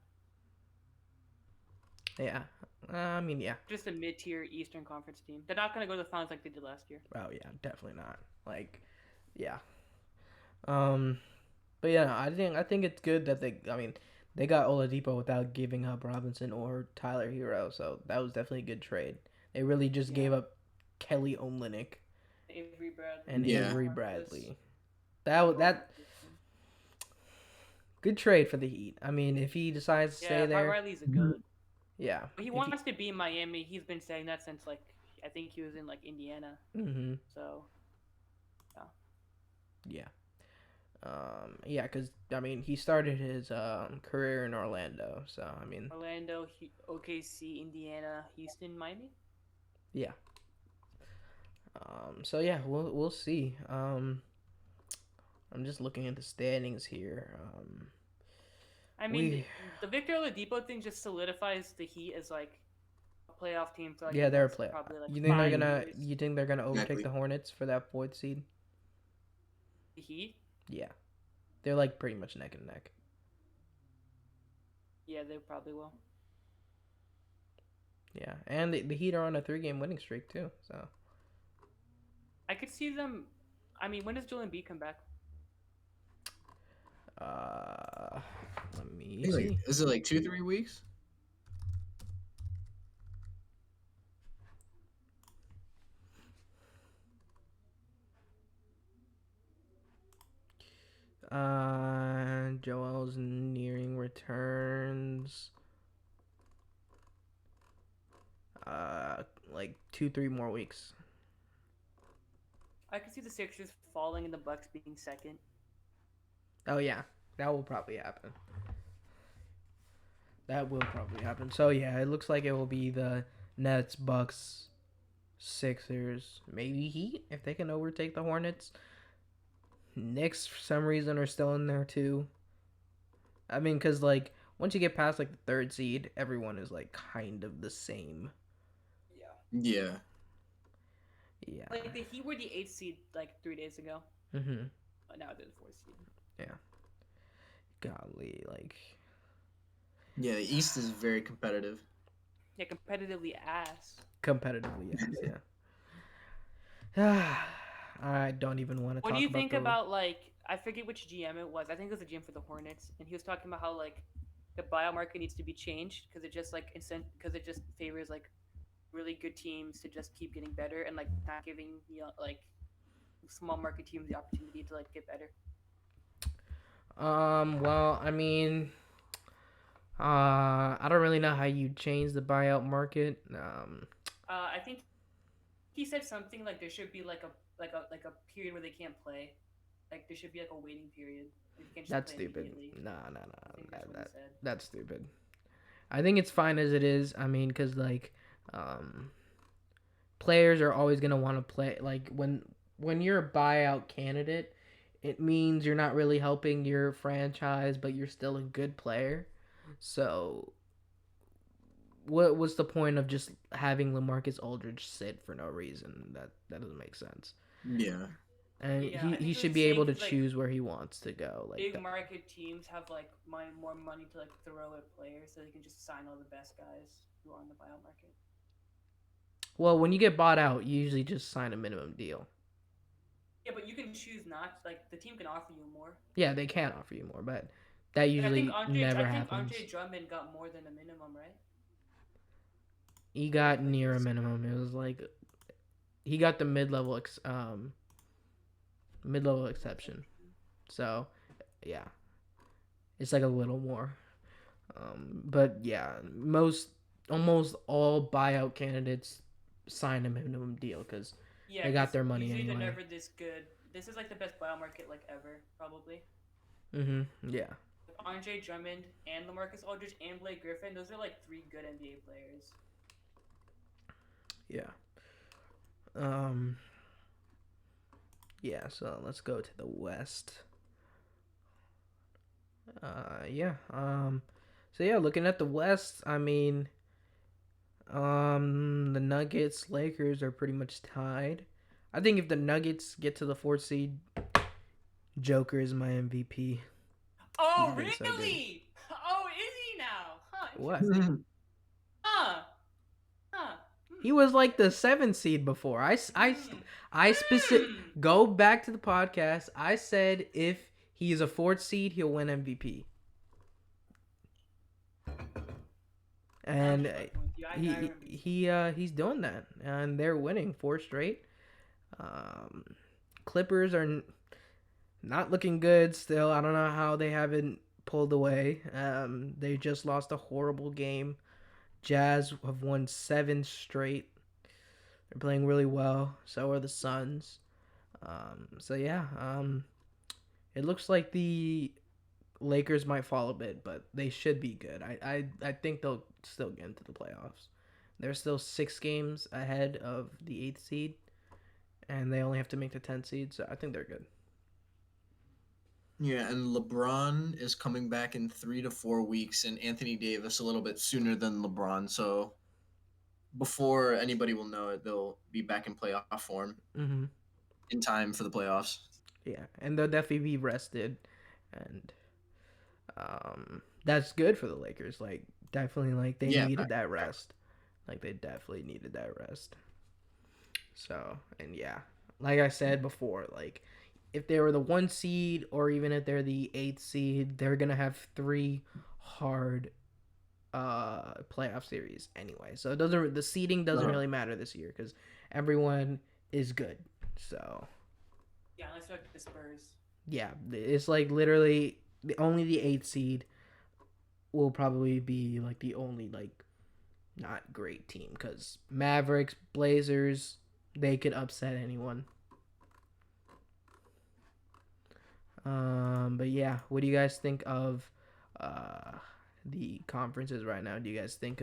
Yeah. I mean, yeah. Just a mid-tier Eastern Conference team. They're not gonna go to the finals like they did last year. Oh yeah, definitely not. Like, yeah. Um, but yeah, no, I think it's good that they. I mean, they got Oladipo without giving up Robinson or Tyler Hero, so that was definitely a good trade. They really just Yeah, gave up Kelly Olynyk Avery Bradley, and Yeah. Avery LaMarcus, Bradley. That Robertson. good trade for the Heat. I mean, if he decides to stay Yeah, Pat there, Riley's a goat. yeah. But he If he, wants to be in Miami. He's been saying that since like I think he was in like Indiana. mm-hmm, So yeah, yeah. Yeah, because I mean, he started his career in Orlando, so I mean, Orlando, OKC, Indiana, Houston, Miami. yeah. So yeah, we'll see. I'm just looking at the standings here. I mean, We the Victor Oladipo thing just solidifies the Heat as like a playoff team for like Yeah, the they're a next playoff. probably like You think they're 5 Mhm. gonna? years. You think they're gonna overtake Exactly. the Hornets for that fourth seed? The Heat, Yeah, they're like pretty much neck and neck. yeah, they probably will. Yeah, and the Heat are on a 3-game winning streak too. So I could see them. I mean, when does Joel Embiid come back? uh, let I me think, see. like, is it like 2, 3 weeks? Joel's nearing returns. Like 2-3 more weeks. I could see the Sixers falling and the Bucks being second. Oh yeah, that will probably happen. That will probably happen. So yeah, it looks like it will be the Nets, Bucks, Sixers, maybe Heat if they can overtake the Hornets. Knicks for some reason are still in there too. I mean, cause like once you get past like the third seed, everyone is like kind of the same. Yeah. Yeah. Yeah. Like the Heat were the 8th seed like 3 days ago. Mhm. But now they're the 4th seed. Yeah. Golly, like Yeah, the East is very competitive. Yeah, competitively ass. competitively, yes, yeah. I don't even want to What do talk you about think the. about like I forget which GM it was. I think it was the GM for the Hornets, and he was talking about how like the buyout market needs to be changed because it just like because it just favors like really good teams to just keep getting better and like not giving like small market teams the opportunity to like get better. Well, I mean, I don't really know how you change the buyout market. I think he said something like there should be like a period where they can't play. Like there should be like a waiting period. Like, you can't just That's play stupid. immediately. No, I think that's what he said. that's stupid. I think it's fine as it is. I mean, cause like, um, players are always gonna want to play. Like when you're a buyout candidate, it means you're not really helping your franchise, but you're still a good player. So what was the point of just having LaMarcus Aldridge sit for no reason? That doesn't make sense. Yeah. And Yeah, I he think it was should the be same able to because like choose where he wants to go. Like big that. market teams have like more money to like throw at players, so they can just sign all the best guys who are on the buyout market. Well, when you get bought out, you usually just sign a minimum deal. Yeah, but you can choose not like the team can offer you more. Yeah, they can offer you more, but that Like usually never I think happens. Andre Drummond got more than a minimum, right? He Or was got it like near a this? minimum. It was like he got the mid level exception. So, yeah. It's like a little more. But yeah, almost all buyout candidates sign a minimum deal because Yeah, they got because their money usually they're anyway. never this good. This is like the best buyout market like ever, probably. Yeah. Like Andre Drummond and LaMarcus Aldridge and Blake Griffin, those are like three good NBA players. Yeah. Um. Yeah. So let's go to the West. Yeah. So yeah, looking at the West, I mean, the Nuggets, Lakers are pretty much tied. I think if the Nuggets get to the fourth seed, Joker is my MVP. He's Oh, been so good. really? Oh, is he now? Huh, What? interesting. Huh. Huh. He was like the seventh seed before. I specific Hmm. go back to the podcast. I said if he is a fourth seed, he'll win MVP. I'm And just fucking with you. I remember you saying he's doing that, and they're winning four straight. Um, Clippers are not looking good still. I don't know how they haven't pulled away. They just lost a horrible game. Jazz have won seven straight. They're playing really well. So are the Suns. So yeah, it looks like the Lakers might fall a bit, but they should be good. I think they'll still get into the playoffs. They're still 6 games ahead of the eighth seed, and they only have to make the 10th seed. So I think they're good. Yeah, and LeBron is coming back in 3 to 4 weeks, and Anthony Davis a little bit sooner than LeBron. So before anybody will know it, they'll be back in playoff form Hmm. in time for the playoffs. Yeah, and they'll definitely be rested, and that's good for the Lakers. Like definitely, like they Yeah, needed back. that rest. Like they definitely needed that rest. So and yeah, like I said before, like if they were the one seed or even if they're the eighth seed, they're gonna have three hard playoff series anyway. So it doesn't the seeding doesn't Uh-huh. really matter this year because everyone is good. So yeah, unless you're like the Spurs. yeah, it's like literally only the eighth seed will probably be like the only like not great team because Mavericks, Blazers, they could upset anyone. But yeah, what do you guys think of uh, the conferences right now? Do you guys think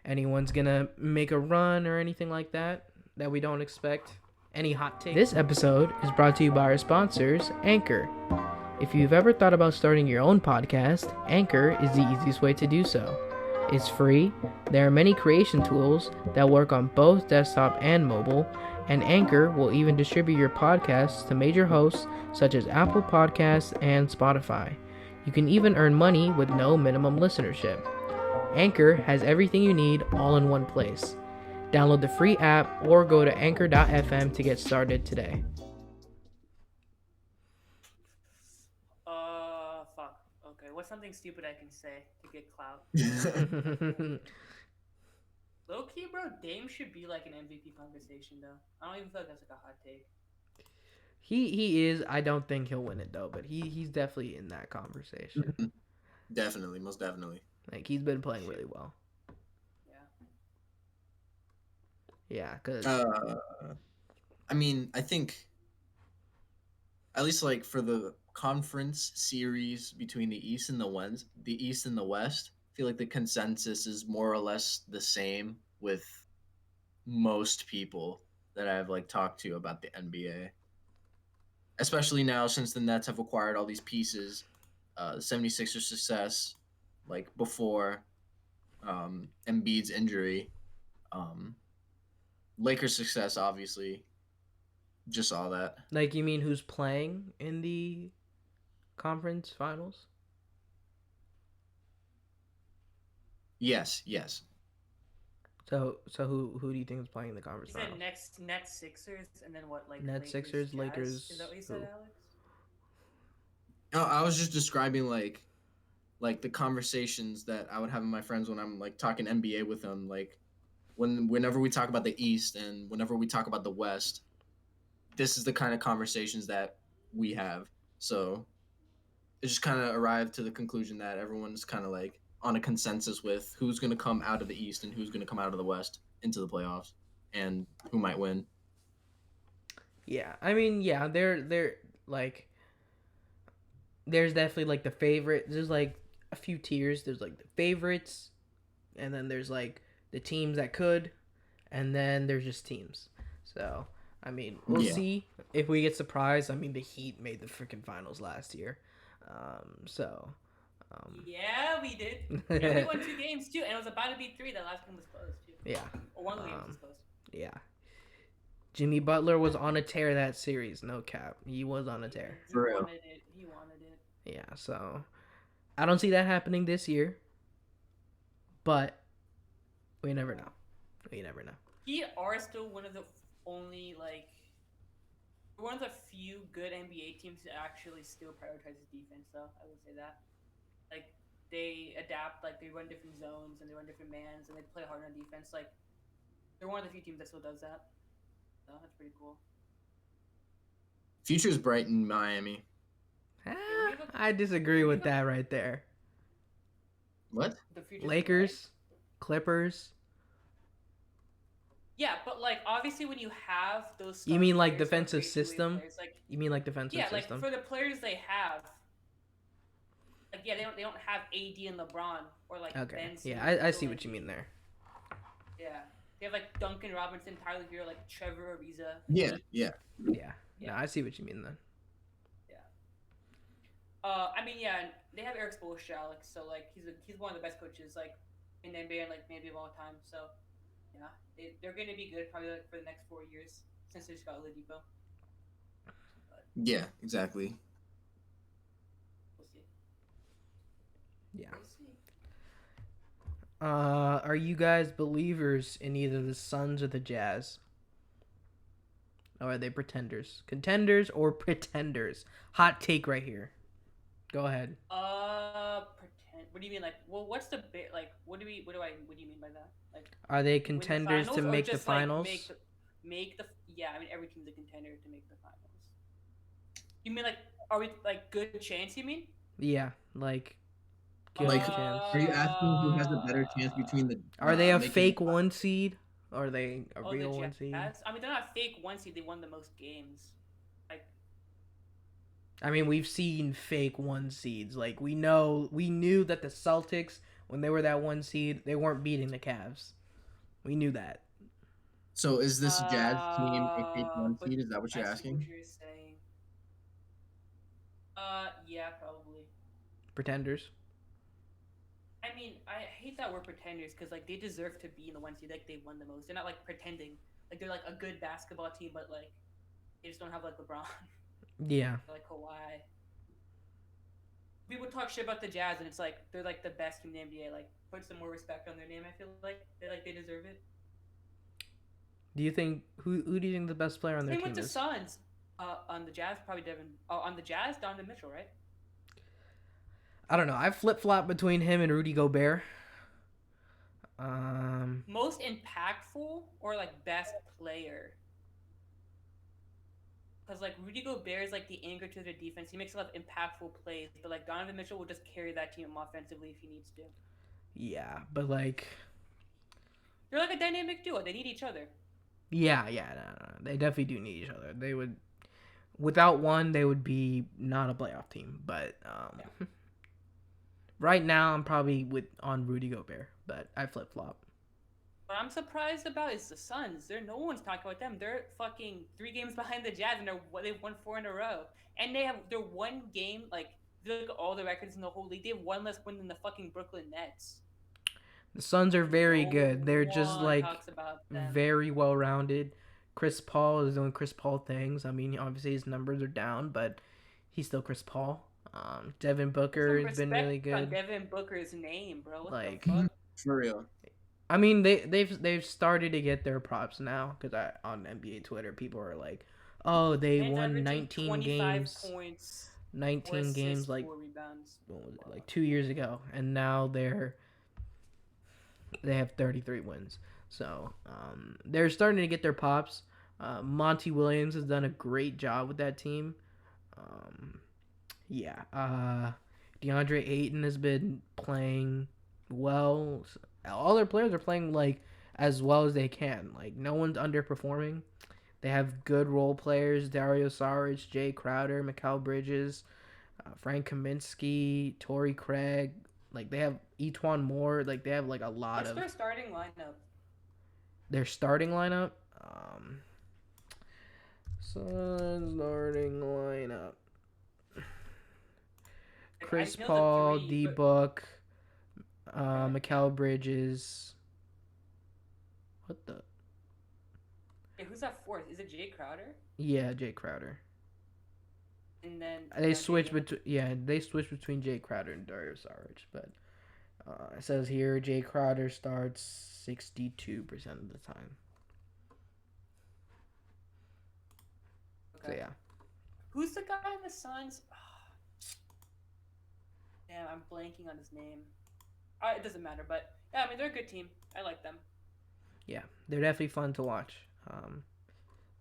anyone's gonna make a run or anything like that we don't expect? Any hot takes? This episode is brought to you by our sponsors, Anchor. If you've ever thought about starting your own podcast, Anchor is the easiest way to do so. It's free, there are many creation tools that work on both desktop and mobile, and Anchor will even distribute your podcasts to major hosts such as Apple Podcasts and Spotify. You can even earn money with no minimum listenership. Anchor has everything you need all in one place. Download the free app or go to anchor.fm to get started today. Fuck. Okay, what's something stupid I can say to get clout? Low key, bro, Dame should be like an MVP conversation though. I don't even feel like that's like a hot take. he is. I don't think he'll win it though, but he's definitely in that conversation. Definitely, most definitely. Like he's been playing really well. Yeah. Yeah, cause I mean, I think at least like for the conference series between the East and the West, I feel like the consensus is more or less the same with most people that I've like talked to about the NBA. Especially now since the Nets have acquired all these pieces, the 76ers success, like before Embiid's injury, um, Lakers success, obviously, just all that. like you mean who's playing in the conference finals? Yes, yes. So who do you think is playing in the He conference said finals? next Nets Sixers and then what like Nets, Lakers Sixers, Jazz? Is that Lakers, what you said, who? Alex? Oh, I was just describing like the conversations that I would have with my friends when I'm like talking NBA with them. Like whenever we talk about the East and whenever we talk about the West, this is the kind of conversations that we have. So it just kind of arrived to the conclusion that everyone's kind of like on a consensus with who's going to come out of the East and who's going to come out of the West into the playoffs and who might win. Yeah, I mean, yeah, they're like, there's definitely like the favorite. There's like a few tiers. There's like the favorites, and then there's like the teams that could, and then there's just teams. So I mean, we'll Yeah. see if we get surprised. I mean, the Heat made the freaking finals last year, so Yeah, we did. And we won 2 games too, and it was about to be 3. That last game was close too. yeah, Or one of the games was close. yeah. Jimmy Butler was on a tear that series. No cap, he was on a tear. For real. He wanted it. Yeah, so I don't see that happening this year, but we never know. We never know. He are still one of the only one of the few good NBA teams that actually still prioritizes defense. Though I would say that, like they adapt, like they run different zones and they run different mans and they play hard on defense. Like they're one of the few teams that still does that. So that's pretty cool. Future's bright in Miami. I disagree with that right there. What? The future Lakers, Clippers. Yeah, but like obviously when you have those. You mean like players, defensive breakaway system? players, like, You mean like defensive yeah, system? like for the players they have. Like yeah, they don't have AD and LeBron or like Okay. Ben Yeah, Simmons I or, see like, what you mean there. Yeah, they have like Duncan Robinson, Tyler Hero, like Trevor Ariza. Yeah. Yeah. Yeah. No, I see what you mean then. I mean, yeah, and they have Eric Spoelstra, Alex. So like, he's one of the best coaches like in the NBA and like maybe of all time. So yeah, they're gonna be good probably like, for the next 4 years since they just got Oladipo. Yeah, exactly. We'll see. Yeah. We'll see. Are you guys believers in either the Suns or the Jazz? Or are they pretenders? Contenders or pretenders? Hot take right here. Go ahead. Pretend. What do you mean? Like, well, what's the like? What do you mean by that? Like, Are they win the contenders to finals or make the just, like, finals? make the yeah. I mean, every team's a contender to make the finals. You mean like, are we like good chance? You mean? Yeah, like good Like, chance. are you asking who has a better chance between the? Are they a making- fake 1 seed? Or are they a Oh, real the 1 seed? Jazz? I mean, they're not fake 1 seed. They won the most games. Like, I mean, we've seen fake 1 seeds. Like we knew that the Celtics, when they were that 1 seed, they weren't beating the Cavs. We knew that. So is this Jazz team a fake 1 but seed? Is that what you're I see asking? what you're saying. Yeah, probably. Pretenders. I mean, I hate that word pretenders because like they deserve to be in the 1 seed. Like they won the most. They're not like pretending. Like they're like a good basketball team, but like they just don't have like LeBron, Yeah. or, like Kawhi. People talk shit about the Jazz, and it's like they're like the best team in the NBA. Like put some more respect on their name. I feel like they deserve it. Do you think who do you think the best player on their Same team with the is? Suns. On the Jazz, probably Devin. On the Jazz, Donovan Mitchell, right? I don't know. I flip-flop between him and Rudy Gobert. Most impactful or like best player? Because like Rudy Gobert is like the anchor to their defense. He makes a lot of impactful plays, but like Donovan Mitchell will just carry that team offensively if he needs to. Yeah, but like They're like a dynamic duo. They need each other. yeah, no. They definitely do need each other. They would without one, they would be not a playoff team, but right now I'm probably on Rudy Gobert, but I flip-flop. What I'm surprised about is the Suns. No one's talking about them. They're fucking 3 games behind the Jazz, and they've won 4 in a row. And they're 1 game, like, if you look at all the records in the whole league, they have 1 less win than the fucking Brooklyn Nets. The Suns are very No good. They're just one like talks about them. very well-rounded. Chris Paul is doing Chris Paul things. I mean, obviously his numbers are down, but he's still Chris Paul. Devin Booker Some has been respect really on good. Devin Booker's name, bro. What Like- the fuck? For real. I mean, they've started to get their props now because on NBA Twitter people are like, oh, they Man's won averaging 19 25 games, points, 19 4 games assists, like 4 rebounds. what was it, like 2 years ago, and now they have 33 wins. So they're starting to get their pops. Monty Williams has done a great job with that team. Yeah. DeAndre Ayton has been playing well. All their players are playing like as well as they can. Like no one's underperforming. They have good role players: Dario Saric, Jay Crowder, Mikal Bridges, Frank Kaminsky, Torrey Craig. Like they have Etwan Moore. Like they have like a lot What's of their starting lineup? their starting lineup. Starting lineup: Like, I Chris know the Paul, three, D but Book, okay. Mikal Bridges. What the? Okay, who's that fourth? Is it Jay Crowder? Yeah, Jay Crowder. And then They DeAndre switch Ayton. between they switch between Jay Crowder and Dario Saric, but it says here Jay Crowder starts 62% of the time. So Okay. yeah, Who's the guy in the Suns? Damn, I'm blanking on his name. It doesn't matter, but yeah, I mean they're a good team. I like them. yeah, they're definitely fun to watch.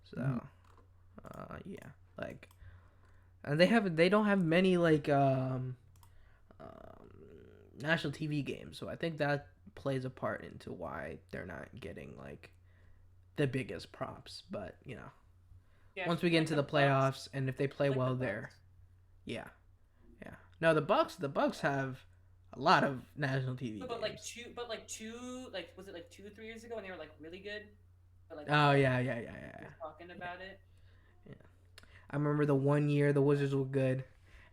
So Mhm. yeah, like, and they don't have many like national TV games, so I think that plays a part into why they're not getting like the biggest props. But Yeah, once we it's get like into the the Bucks. playoffs and if they play It's like the well there, Bucks. yeah, yeah. No, the Bucks have a lot of national TV No, games. like was it like 2, 3 years ago when they were like really good? But like Oh no yeah, one yeah, yeah, yeah, was talking yeah, about it. yeah. I remember the one year the Wizards were good,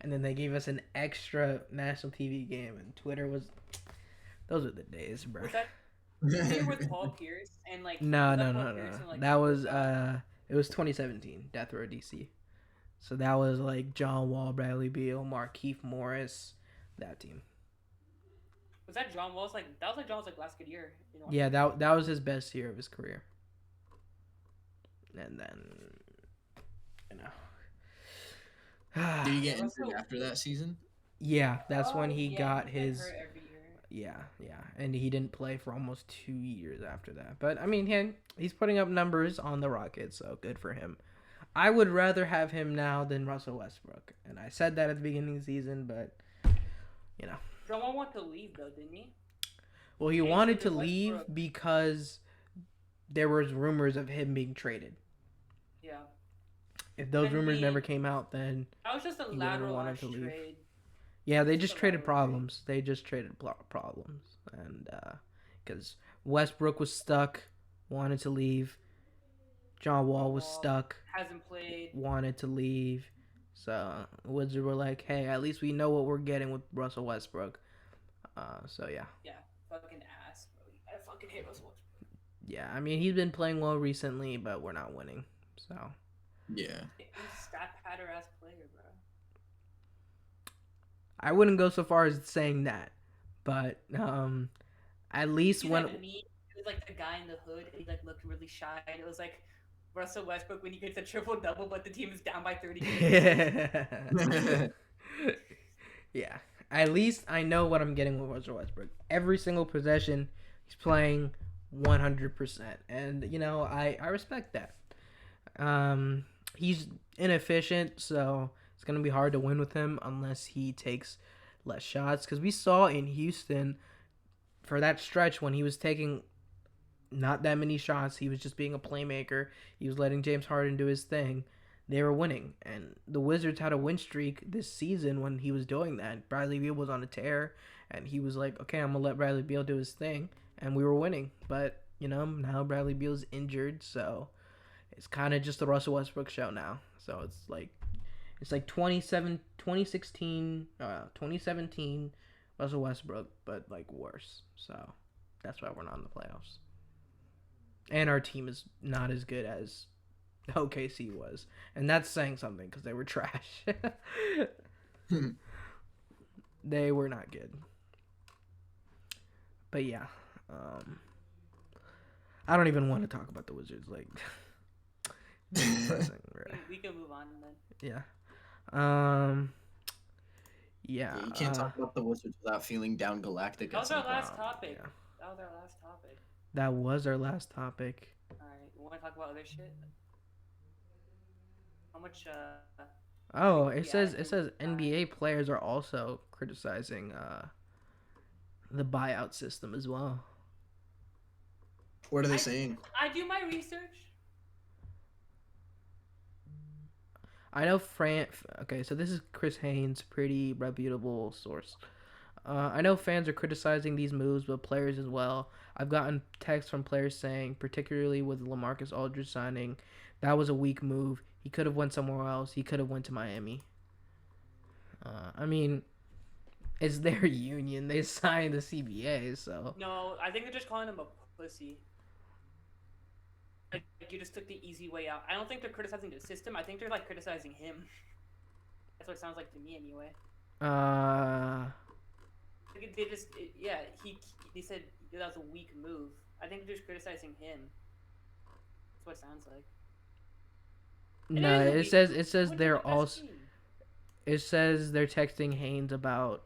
and then they gave us an extra national TV game, and Twitter was those are the days, bro. Was that the year with Paul Pierce and like No, was no, that Paul no, Pierce no. and like That who was was that? it was 2017 Death Row DC. So that was like John Wall, Bradley Beal, Markieff Morris, that team. Was that John Wall's like that was like John Wall's like last good year in Yeah, Washington? that was his best year of his career. And then you know, Did he Yeah, get injured Russell. after that season? yeah, that's when Oh he yeah, got he's been his hurt every year. yeah, and he didn't play for almost 2 years after that. But I mean, he's putting up numbers on the Rockets, so good for him. I would rather have him now than Russell Westbrook, and I said that at the beginning of the season, but you know, John Wall wanted to leave though, didn't he? well, he And so wanted to did leave Westbrook. because there was rumors of him being traded. Yeah. If But those then rumors never he came out, then that was just a he wouldn't have lateral wanted to ass leave. trade. Yeah, It was they just a just traded lateral trade. problems. They just traded problems, and because Westbrook was stuck, wanted to leave. John Wall John was Wall stuck, hasn't played. wanted to leave. So Wizards were like, "Hey, at least we know what we're getting with Russell Westbrook." So yeah, Yeah, fucking ass, bro. I fucking hate Russell Westbrook. yeah. I mean, he's been playing well recently, but we're not winning. So Yeah. He's a stat patter ass player, bro. I wouldn't go so far as saying that, but at least See when that meme? It was like the guy in the hood, and he like looked really shy, and it was like Russell Westbrook when he gets a triple double, but the team is down by 30 points. yeah, at least I know what I'm getting with Russell Westbrook. Every single possession, he's playing 100%, and I respect that. He's inefficient, so it's gonna be hard to win with him unless he takes less shots. Because we saw in Houston for that stretch when he was taking not that many shots, he was just being a playmaker. He was letting James Harden do his thing. They were winning, and the Wizards had a win streak this season when he was doing that. Bradley Beal was on a tear, and he was like, "Okay, I'm gonna let Bradley Beal do his thing," and we were winning. But now Bradley Beal's injured, so it's kind of just the Russell Westbrook show now. So it's like 2017 Russell Westbrook, but like worse. So that's why we're not in the playoffs. And our team is not as good as OKC was, and that's saying something because they were trash. They were not good. But yeah, I don't even want to talk about the Wizards. Like, it's depressing, right? We can move on then. Yeah. Um. Yeah. Yeah, you can't talk about the Wizards without feeling down galactic That at was some our point. last topic. Yeah. That was our last topic. That was our last topic. All right, we want to talk about other shit. How much Oh, Like, yeah, it says NBA players are also criticizing the buyout system as well. What are they I saying? I do my research. I know Fran. Okay, so this is Chris Haynes, pretty reputable source. I know fans are criticizing these moves, but players as well. I've gotten texts from players saying, particularly with LaMarcus Aldridge signing, that was a weak move. He could have went somewhere else. He could have went to Miami. I mean, it's their union. They signed the CBA, so No, I think they're just calling him a pussy. Like you just took the easy way out. I don't think they're criticizing the system. I think they're like criticizing him. That's what it sounds like to me, anyway. uh, Like, they just, yeah, they said that was a weak move. I think they're just criticizing him. That's what it sounds like. And no. it is a weak move. It says Wouldn't be they're the best also team. it says they're texting Haynes about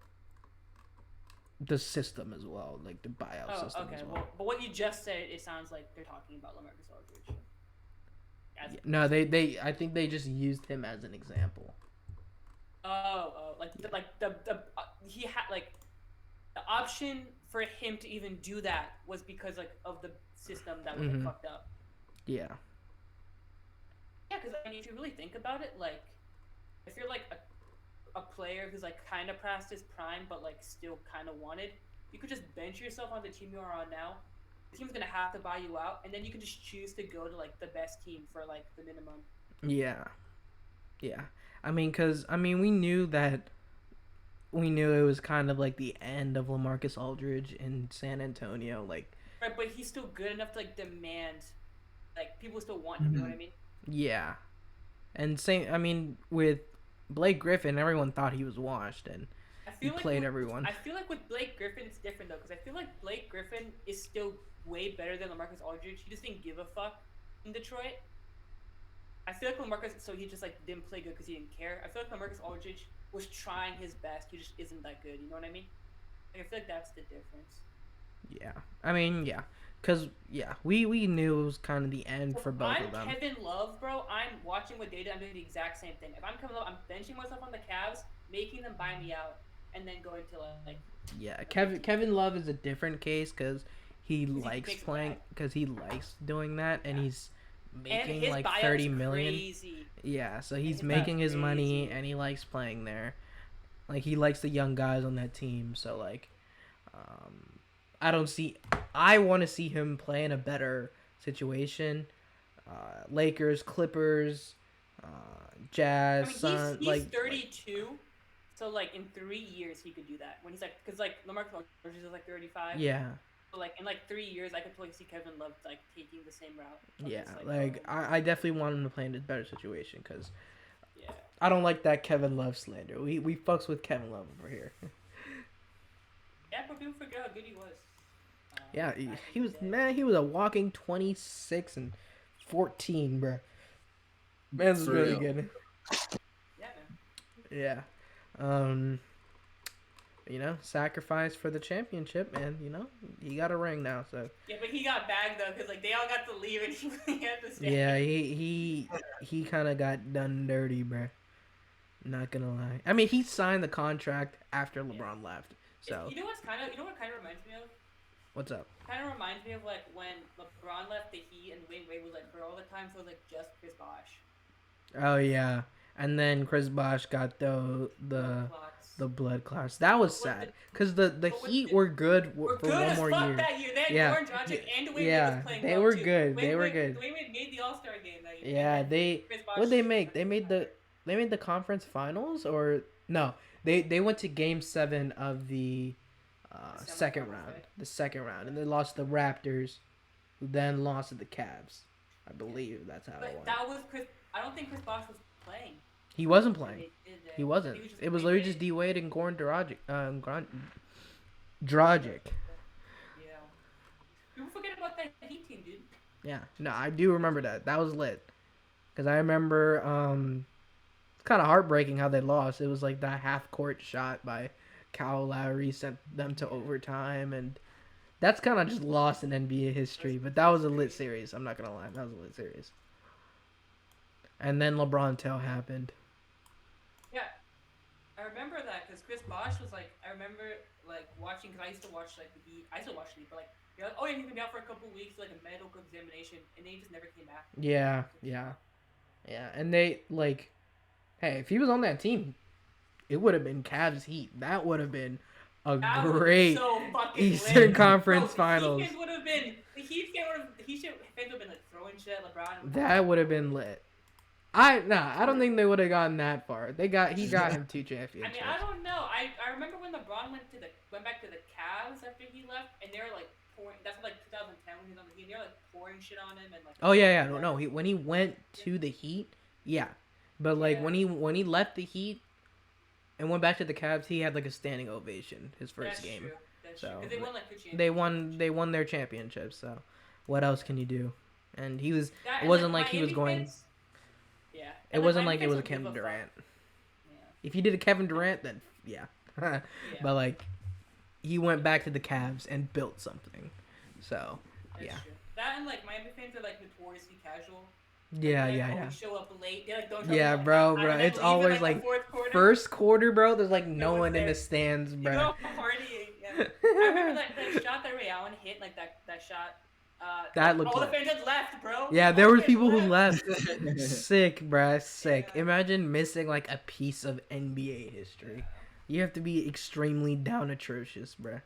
the system as well, like the buyout Oh, system okay. as well. Well, but what you just said, it sounds like they're talking about LaMarcus Aldridge. As No, they I think they just used him as an example. Like he had like the option for him to even do that was because like of the system that was like, fucked up. Yeah. Yeah, because I mean, if you really think about it, like if you're like a player who's like kind of past his prime but like still kind of wanted, you could just bench yourself on the team you are on now. The team's gonna have to buy you out, and then you can just choose to go to like the best team for like the minimum. Yeah. Yeah. I mean, we knew it was kind of like the end of LaMarcus Aldridge in San Antonio. Like, Right, but he's still good enough to like demand, like people still want him. You know what I mean? yeah. And same, I mean, with Blake Griffin, everyone thought he was washed, and I he feel like played everyone. I feel like with Blake Griffin it's different though, because I feel like Blake Griffin is still way better than LaMarcus Aldridge. He just didn't give a fuck in Detroit. I feel like LaMarcus, so he just like didn't play good because he didn't care. I feel like LaMarcus Aldridge was trying his best. He just isn't that good. You know what I mean? Like I feel like that's the difference. Yeah. I mean, yeah. Because, yeah, we knew it was kind of the end for both I'm of them. Kevin Love, bro. I'm watching with data. I'm doing the exact same thing. If I'm Kevin Love, I'm benching myself on the Cavs, making them buy me out, and then going to like. Yeah, Kevin Love is a different case because he likes makes playing, back. because he likes doing that, and he's And making his like buyout 30 is million. crazy. Yeah, so he's his making buyout's his money, crazy. and he likes playing there. Like, he likes the young guys on that team, so like, I don't see. I want to see him play in a better situation. Lakers, Clippers, Jazz, I mean, Sun. he's 32, so like in 3 years he could do that. When he's like, because like LaMarcus Aldridge is like 35. Yeah. So like in like 3 years, I could totally see Kevin Love like taking the same route. Yeah, Just, like I definitely want him to play in a better situation because yeah. I don't like that Kevin Love slander. We fucks with Kevin Love over here. Yeah, but people forget how good he was. Yeah, back in he the was day. man. He was a walking 26 and 14, bro. Man's For really real. good. Yeah, man. Yeah. You know, sacrifice for the championship, man. You know, he got a ring now, so. Yeah, but he got bagged though, because like they all got to leave and he had to stay. Yeah, he kind of got done dirty, bro. Not gonna lie. I mean, he signed the contract after LeBron left. So You know what kind of reminds me of? what's up? Kind of reminds me of like when LeBron left the Heat and Wayne Wade was like hurt all the time, so it was like just Chris Bosh. Oh yeah, and then Chris Bosh got the blood clots. That was But with sad because the but with Heat the- were good We're for good one as more fuck year. that year. They had Yeah. Goran Dragic and Dwayne Wade Yeah, was playing they well were too. good. They Dwayne were Wade- good. Dwayne Wade made the All-Star game that year. Yeah, And they Chris Bosh what they just- make? They made the conference finals or no? They went to Game 7 of the The second semifinals, round. right? The second round, and they lost to the Raptors, who then lost to the Cavs. I believe that's how it But went. that was Chris. I don't think Chris Bosh was playing. He wasn't when playing. they did that. He wasn't. He just It was Dwayne literally Wade. just D Wade and Goran Dragic. Dragic. Yeah. People forget about that Heat team, dude. Yeah. No, I do remember that. That was lit. Because I remember it's kind of heartbreaking how they lost. It was like that half court shot by Kyle Lowry sent them to overtime, and that's kind of just lost in NBA history. But that was a lit series. I'm not gonna lie, that was a lit series. And then LeBron tell happened. I remember that because Chris Bosh was like, I remember like watching because I used to watch like the Heat. I still watch the Heat, but like you're like, oh yeah, he's gonna be out for a couple weeks, like a medical examination, and then he just never came back. Yeah, Never came yeah, out. yeah. And they like, hey, if he was on that team, it would have been Cavs Heat. That would have been a That would have been great so fucking Eastern lit, Conference bro. The Heat Finals. fans would have been the Heat fans would have been like throwing shit at LeBron. That would have been lit. I don't think they would have gotten that far. He got him two I mean, I championships. don't know. I remember when LeBron went back to the Cavs after he left, and they were like pouring. That's like 2010 when he was on the Heat. They were like pouring shit on him and like. Oh yeah, yeah, no. When he went to the Heat, yeah, but like Yeah. when he left the Heat and went back to the Cavs, he had like a standing ovation his first That's game. true. That's So true. Because they won like two championships. they won their championship. So what else can you do? And he was That, it and, wasn't like he Miami was going. fans- yeah. It And, wasn't Miami like it fans was a don't give Kevin fuck. Durant. Yeah. If you did a Kevin Durant, then yeah. Yeah. But like he went back to the Cavs and built something. So That's yeah. true. That and like Miami fans are like notoriously casual. Yeah, They, like, yeah, always yeah. show up late. They like don't show Yeah, up bro, and bro. then It's leave always in, the like fourth quarter. first quarter, bro. There's like no No one's one in there. the stands, You bro. go partying. Yeah. I remember that shot that Ray Allen hit, like that shot. That looked all the lit. fans had left, bro. Yeah, there All were the fans people who left. Sick, bruh. Sick. Yeah. Imagine missing like a piece of NBA history. You have to be extremely down atrocious, bruh.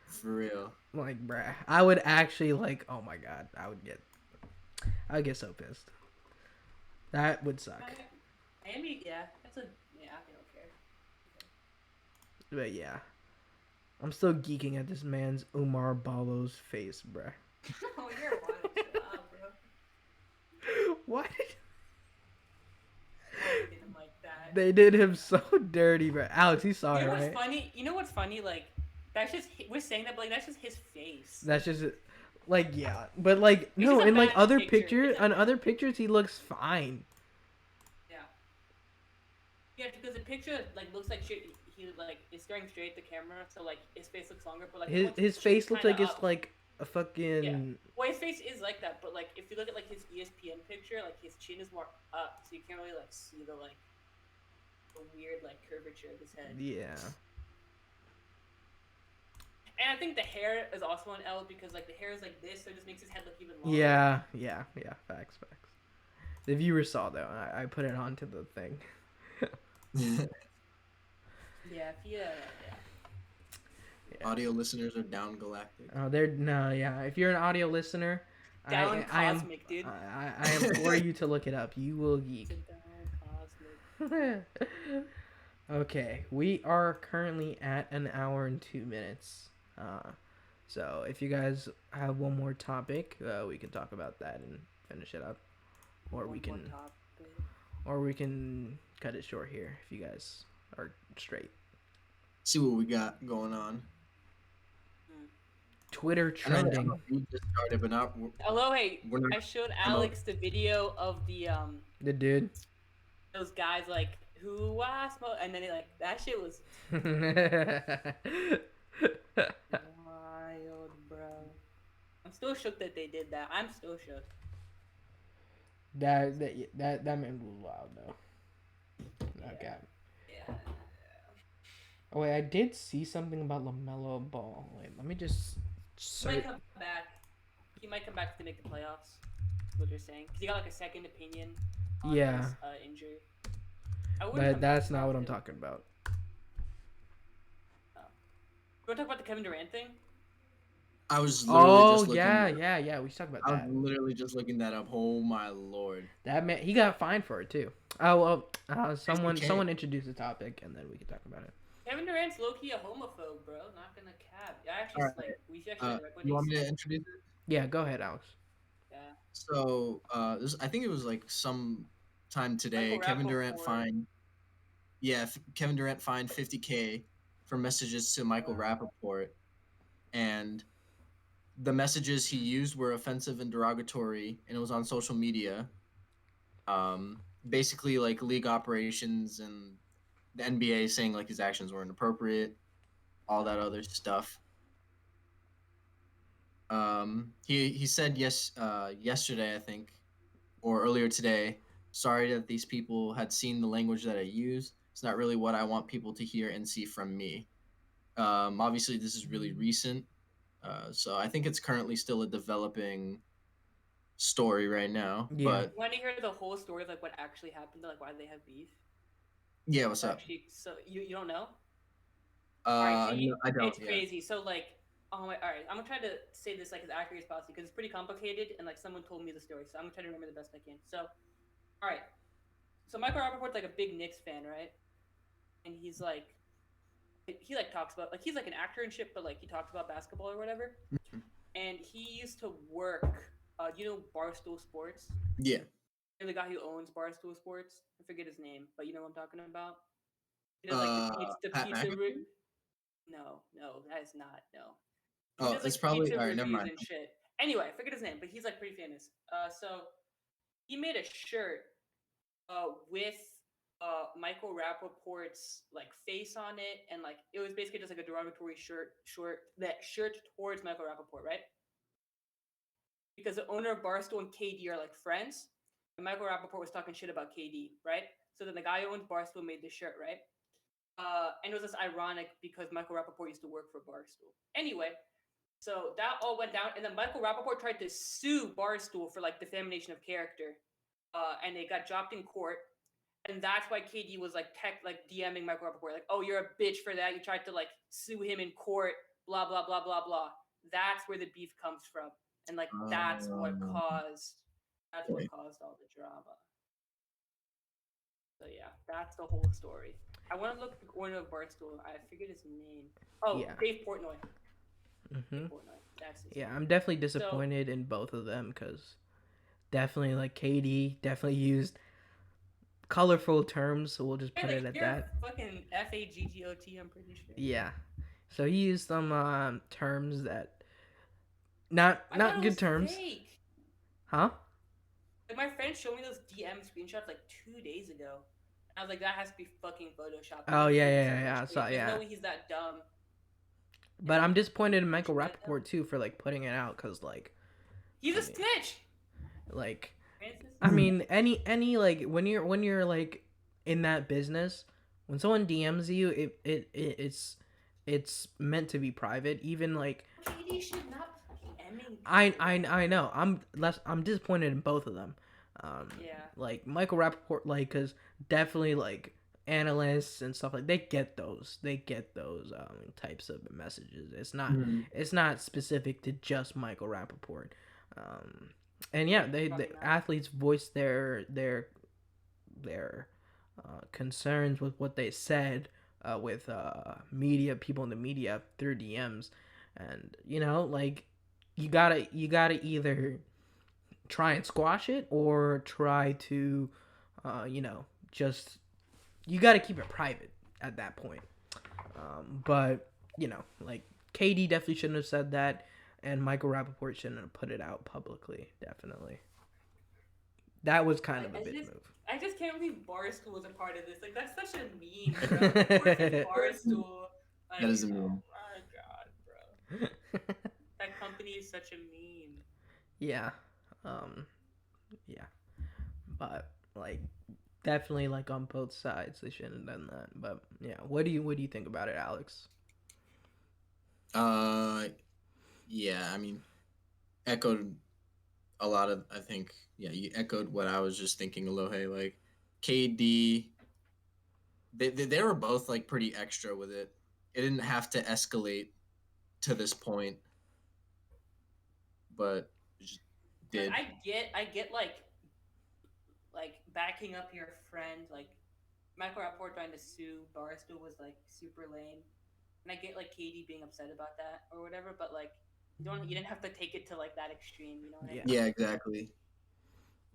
For real. Like, bruh. I would actually like. Oh my god, I would get so pissed. That would suck. Miami, yeah, that's a yeah. I don't care. But yeah, I'm still geeking at this man's Umar Ballo's face, bruh. Oh, you're wild, chill out, bro. What? I did him like that. They did him so dirty, bro. Alex, you saw You it, know what's right? funny? You know what's funny? Like, that's just we're saying that, but like that's just his face. That's just like yeah, but like It's no, just a in like bad other picture. pictures, It's a- on other pictures, he looks fine. Yeah. Yeah, because the picture like looks like shit. He like is staring straight at the camera, so like his face looks longer. But like His shit face looks kinda like it's up. like a fucking Well, his face is like that, but like if you look at like his ESPN picture, like his chin is more up, so you can't really like see the weird like curvature of his head. yeah. And I think the hair is also an L because like the hair is like this, so it just makes his head look even longer. Yeah. Facts. The viewers saw though. I put it onto the thing. Yeah, yeah. Audio listeners are down galactic. Oh, they're no, yeah. If you're an audio listener, Down I am cosmic, dude. I implore you to look it up. You will geek. Down cosmic. Okay, we are currently at an hour and 2 minutes. So if you guys have one more topic, we can talk about that and finish it up, or we One more can, topic. or we can cut it short here if you guys are straight. See what we got going on. Twitter I know that trending. we just started, but not. Hello, hey. We're not- I showed Alex the video of The dude. those guys like who I smoke, and then like that shit was wild, bro. I'm still shook that they did that. I'm still shook. that man was wild though. Okay. Yeah. Oh wait, I did see something about LaMelo Ball. Wait, let me just He search. might come back. He might come back to make the playoffs. Is what they're saying. Cause he got like a second opinion. On Yeah. His, injury. I wouldn't But come that's back not what I'm to- talking about. You want to talk about the Kevin Durant thing? I was literally Oh just looking. yeah. We should talk about I was that. literally just looking that up. Oh my lord. That man, he got fined for it too. Oh well, someone 60K. introduced the topic and then we can talk about it. Kevin Durant's low key a homophobe, bro. Not gonna cap. I actually Alright. like we should actually like what You he want me to said. introduce it? Yeah, go ahead, Alex. Yeah. So, I think it was like some time today. Michael Kevin Durant Rapaport. fined. Yeah, Kevin Durant fined $50K for messages to Michael Rapaport, and the messages he used were offensive and derogatory, and it was on social media. Basically like league operations and the NBA saying like his actions were inappropriate, all that other stuff. He said yesterday, I think, or earlier today, sorry that these people had seen the language that I used. It's not really what I want people to hear and see from me. Obviously, this is really recent, so I think it's currently still a developing story right now. Yeah. But You want to hear the whole story of like what actually happened, like why they have beef? yeah, what's up? Actually, so you don't know? All right, so No, I don't. it's Yeah. crazy. So like, oh my, all right, I'm gonna try to say this like as accurate as possible because it's pretty complicated and like someone told me the story, so I'm gonna try to remember the best I can. So, all right, so Michael Rapaport's like a big Knicks fan, right? And he's like, he like talks about like he's like an actor and shit, but like he talks about basketball or whatever. And he used to work, you know, Barstool Sports. Yeah. You know, the guy who owns Barstool Sports. I forget his name, but you know what I'm talking about. He does like the Pat pizza. McAfee. No, that is not no. He Oh, does it's like probably pizza all right. Never reviews mind. and shit. Anyway, I forget his name, but he's like pretty famous. So he made a shirt with Michael Rapaport's like face on it, and like it was basically just like a derogatory shirt towards Michael Rapaport, right? Because the owner of Barstool and KD are like friends, and Michael Rapaport was talking shit about KD, right? So then the guy who owns Barstool made this shirt, right? And it was just ironic because Michael Rapaport used to work for Barstool. Anyway, so that all went down, and then Michael Rapaport tried to sue Barstool for like defamation of character, and they got dropped in court. And that's why KD was like DMing Michael Rapaport, like, "Oh, you're a bitch for that. You tried to like sue him in court, blah blah blah blah blah." That's where the beef comes from, and like that's what Okay. caused all the drama. So yeah, that's the whole story. I want to look at the owner of Barstool. I forget his name. Oh, Yeah. Dave Portnoy. Mm-hmm. Dave Portnoy. That's his Yeah, name. I'm definitely disappointed in both of them because definitely like Katie definitely used colorful terms, so we'll just put it at You're that. fucking FAGGOT, I'm pretty sure. Yeah. So he used some terms that I thought not it good was terms. fake. Huh? Like my friend showed me those DM screenshots like 2 days ago. I was like, that has to be fucking photoshopped. Oh He yeah, couldn't yeah, send yeah, that yeah. straight. So There's no yeah. way he's that dumb. But I'm disappointed in Michael That dumb. Rappaport too for like putting it out because like He's I a mean, snitch. like Francis. I mean any like when you're like in that business, when someone DMs you, it's meant to be private. Even like KD should not be DMing. I know I'm disappointed in both of them. Yeah. Like Michael Rappaport, like, cause definitely like analysts and stuff like they get those types of messages. It's not specific to just Michael Rappaport. And yeah, the athletes voice their concerns with what they said with media people in the media through DMs, and like you gotta either try and squash it or try to just you got to keep it private at that point. But like KD definitely shouldn't have said that, and Michael Rappaport shouldn't have put it out publicly. Definitely, that was kind of a bit move. I just can't believe Barstool was a part of this. Like that's such a meme, bro. Of course it's Barstool. Like, That is a oh meme. my god, bro. That company is such a meme. Yeah, yeah, but like definitely like on both sides they shouldn't have done that. But yeah, what do you think about it, Alex? Yeah. I mean, echoed a lot of. I think yeah, you echoed what I was just thinking. Alohe, like KD, they were both like pretty extra with it. It didn't have to escalate to this point, but it just Like did. I get like backing up your friend. Like Michael Rapport trying to sue Barstool was like super lame, and I get like Katie being upset about that or whatever. But like you didn't have to take it to like that extreme. You know what I Yeah. mean? Yeah, exactly.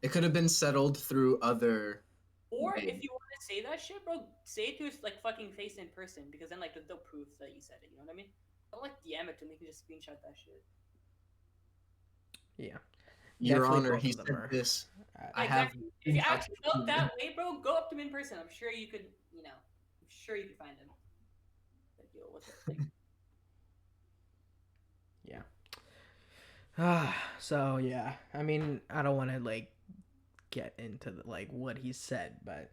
It could have been settled through other Or ways. if you want to say that shit, bro, say it to his like fucking face in person because then like they'll proof that you said it. You know what I mean? Don't like DM it to me. You can just screenshot that shit. Yeah, Your definitely Honor, both he of them said are. this. I Yeah, have exactly. If you screenshots. actually felt that way, bro, go up to him in person. I'm sure you could. You know, I'm sure you could find him. Like, yo, what's up? Like, Yeah. So yeah, I mean, I don't want to like get into like what he said, but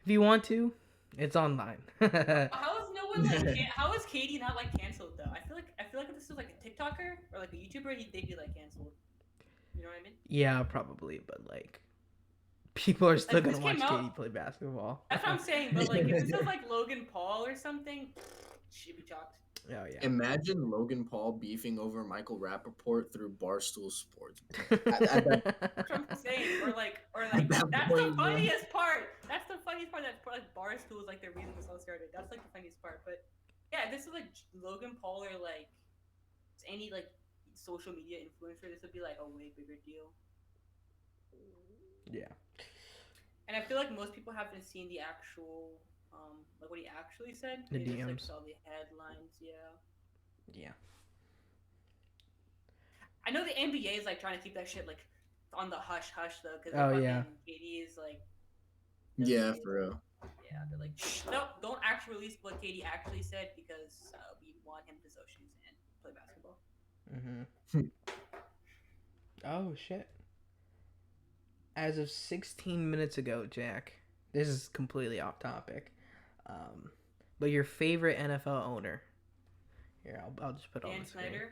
if you want to, It's online. How is no one like? How is Katie not like canceled though? I feel like if this was like a TikToker or like a YouTuber, they'd be like canceled. You know what I mean? Yeah, probably, but like people are Like still if this gonna came watch Katie out, play basketball. that's what I'm saying. But like if this was like Logan Paul or something, she'd be shocked. Oh yeah. Imagine Logan Paul beefing over Michael Rapaport through Barstool Sports, bro. At that, That's what I'm saying. Or like at that that's the point, bro. funniest part. That's the funniest part. That like Barstool is like the reason this all started. That's like the funniest part. But yeah, this is like Logan Paul or like any like social media influencer. This would be like a way bigger deal. Yeah. And I feel like most people haven't seen the actual like what he actually said. The They just like DMs. saw the headlines. Yeah. Yeah. I know the NBA is like trying to keep that shit like on the hush hush though, because Oh yeah. KD is like Yeah, for real. yeah, they're like shh, no, don't actually release what KD actually said because we want him to sew shoes and play basketball. Mhm. Oh shit. As of 16 minutes ago, Jack. This is completely off topic. But your favorite NFL owner. Here, I'll just put it on Dan the screen. Snyder.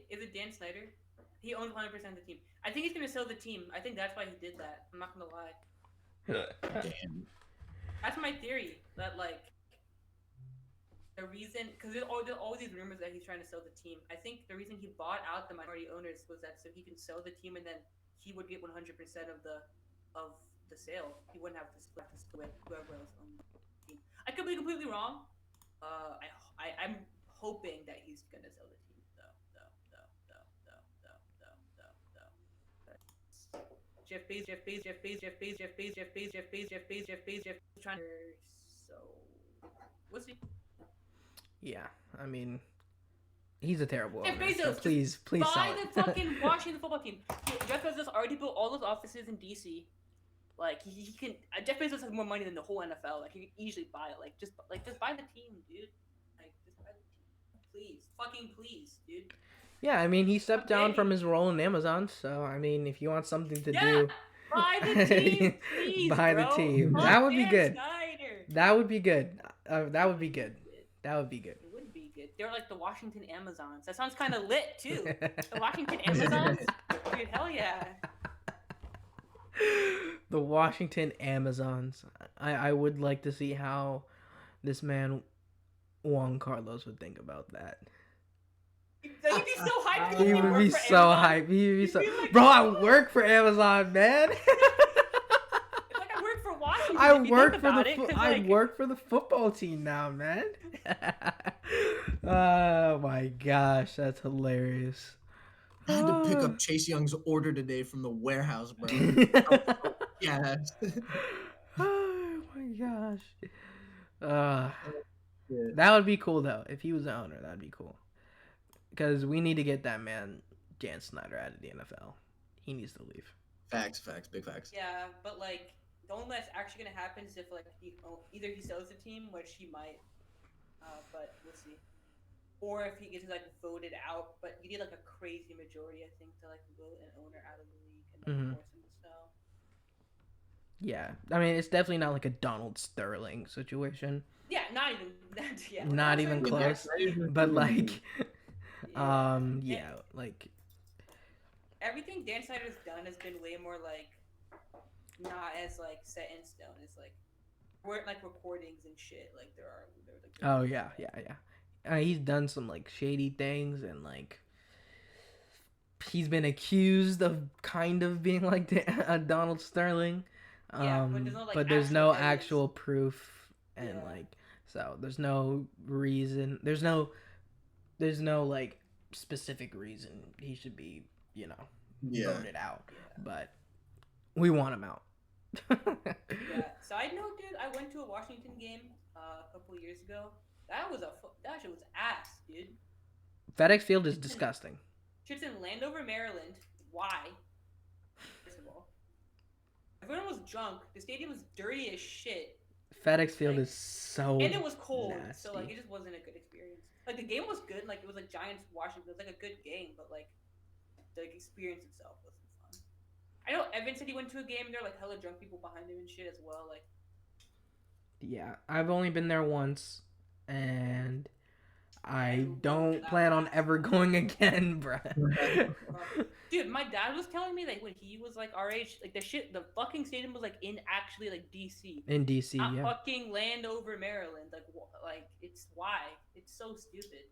Is it Dan Snyder? He owns 100% of the team. I think he's gonna sell the team. I think that's why he did that. I'm not gonna lie. Damn. That's my theory. That like the reason, because there's all these rumors that he's trying to sell the team. I think the reason he bought out the minority owners was that so he can sell the team and then he would get 100% of the sale. He wouldn't have to split with whoever else owned the team. I could be completely wrong. I'm hoping that he's gonna sell the team though. Jeff Bezos trying to so we'll see. Yeah, I mean, he's a terrible Jeff owner. Bezos, So please sell buy it. the fucking Washington football team. Jeff Bezos already built all those offices in DC. Like he can. Jeff Bezos has more money than the whole NFL. Like he can easily buy it. Just buy the team, dude. Like just buy the team, please, fucking please, dude. Yeah, I mean, he stepped down Okay. from his role in Amazon, so I mean, if you want something to Yeah, do, buy the team, please, buy the bro. team. Fuck That would be Dan good. Snyder. That would be good. That would be good. That would be good. It would be good. They're like the Washington Amazons. That sounds kind of lit too. The Washington Amazons, dude. Hell yeah. The Washington Amazons. I would like to see how this man Juan Carlos would think about that. He'd be so hyped. He would be so hyped. He would be so. like, Bro, I work for Amazon, man. It's like I work for Washington. I if you work think for about the it, 'cause, I like, work for the football team now, man. Oh my gosh, that's hilarious. I had to pick up Chase Young's order today from the warehouse, bro. Yeah. Oh my gosh. Yeah. That would be cool though. If he was the owner, that'd be cool. Because we need to get that man Dan Snyder out of the NFL. He needs to leave. Facts, big facts. Yeah, but like the only way that's actually gonna happen is if like either he sells the team, which he might, but we'll see, or if he gets like voted out. But you need like a crazy majority, I think, to like vote an owner out of the league and like, force him to sell. Yeah, I mean it's definitely not like a Donald Sterling situation. Yeah, not even that. Yeah, Not even close. But like, yeah, like everything Dan Snyder's done has been way more like not as like set in stone. It's like weren't like recordings and shit. Like there like. Oh yeah. He's done some like shady things and like he's been accused of kind of being like Donald Sterling. Yeah, but there's no actual proof and like so there's no reason. There's no like specific reason he should be voted out. But we want him out. Yeah. Side note, dude, I went to a Washington game a couple years ago. That shit was ass, dude. FedEx Field is disgusting. Shit's in Landover, Maryland. Why? First of all, everyone was drunk. The stadium was dirty as shit. FedEx Field is so and it was cold, nasty. so like it just wasn't a good experience. Like the game was good, like it was like Giants Washington. It was like a good game, but like the experience itself wasn't fun. I know Evan said he went to a game and there were like hella drunk people behind him and shit as well. Like Yeah, I've only been there once, and And I we'll go to don't that plan on last ever one. going again, bruh. Dude, my dad was telling me that when he was like our age, like the fucking stadium was like in actually like DC, In DC, not yeah. fucking Landover, Maryland. Like it's why it's so stupid.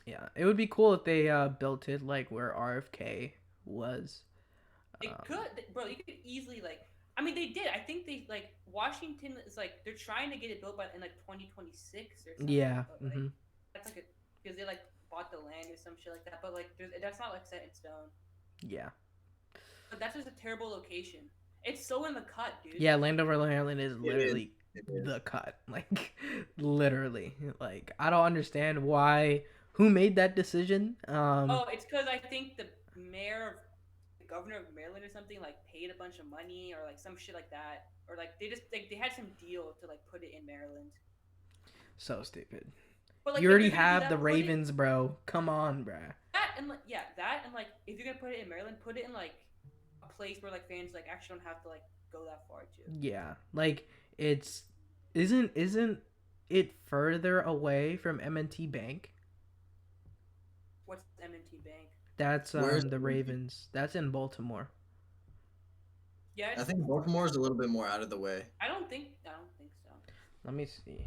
Yeah, it would be cool if they built it like where RFK was. It could, bro. You could easily like. I mean, they did. I think they like Washington is like they're trying to get it built by in like 2026 or something. Yeah. But like Hmm. that's like a because they like bought the land or some shit like that. But like that's not like set in stone. Yeah. But that's just a terrible location. It's so in the cut, dude. Yeah, Landover, Maryland is It is. literally It is. the cut. Like, literally. Like, I don't understand why. Who made that decision? Oh, it's because I think the the governor of Maryland or something, like paid a bunch of money or like some shit like that, or like they just like they had some deal to like put it in Maryland. So stupid. But like You if already you're gonna do have the that, put it Ravens, bro. Come on, bruh. that and like if you're gonna put it in Maryland, put it in like a place where like fans like actually don't have to like go that far to. Yeah. Like, it's. Isn't it further away from M&T Bank? What's M&T Bank? That's Where's the M&T? Ravens. That's in Baltimore. Yeah, I it's think Baltimore's a little bit more out of the way. I don't think so. Let me see.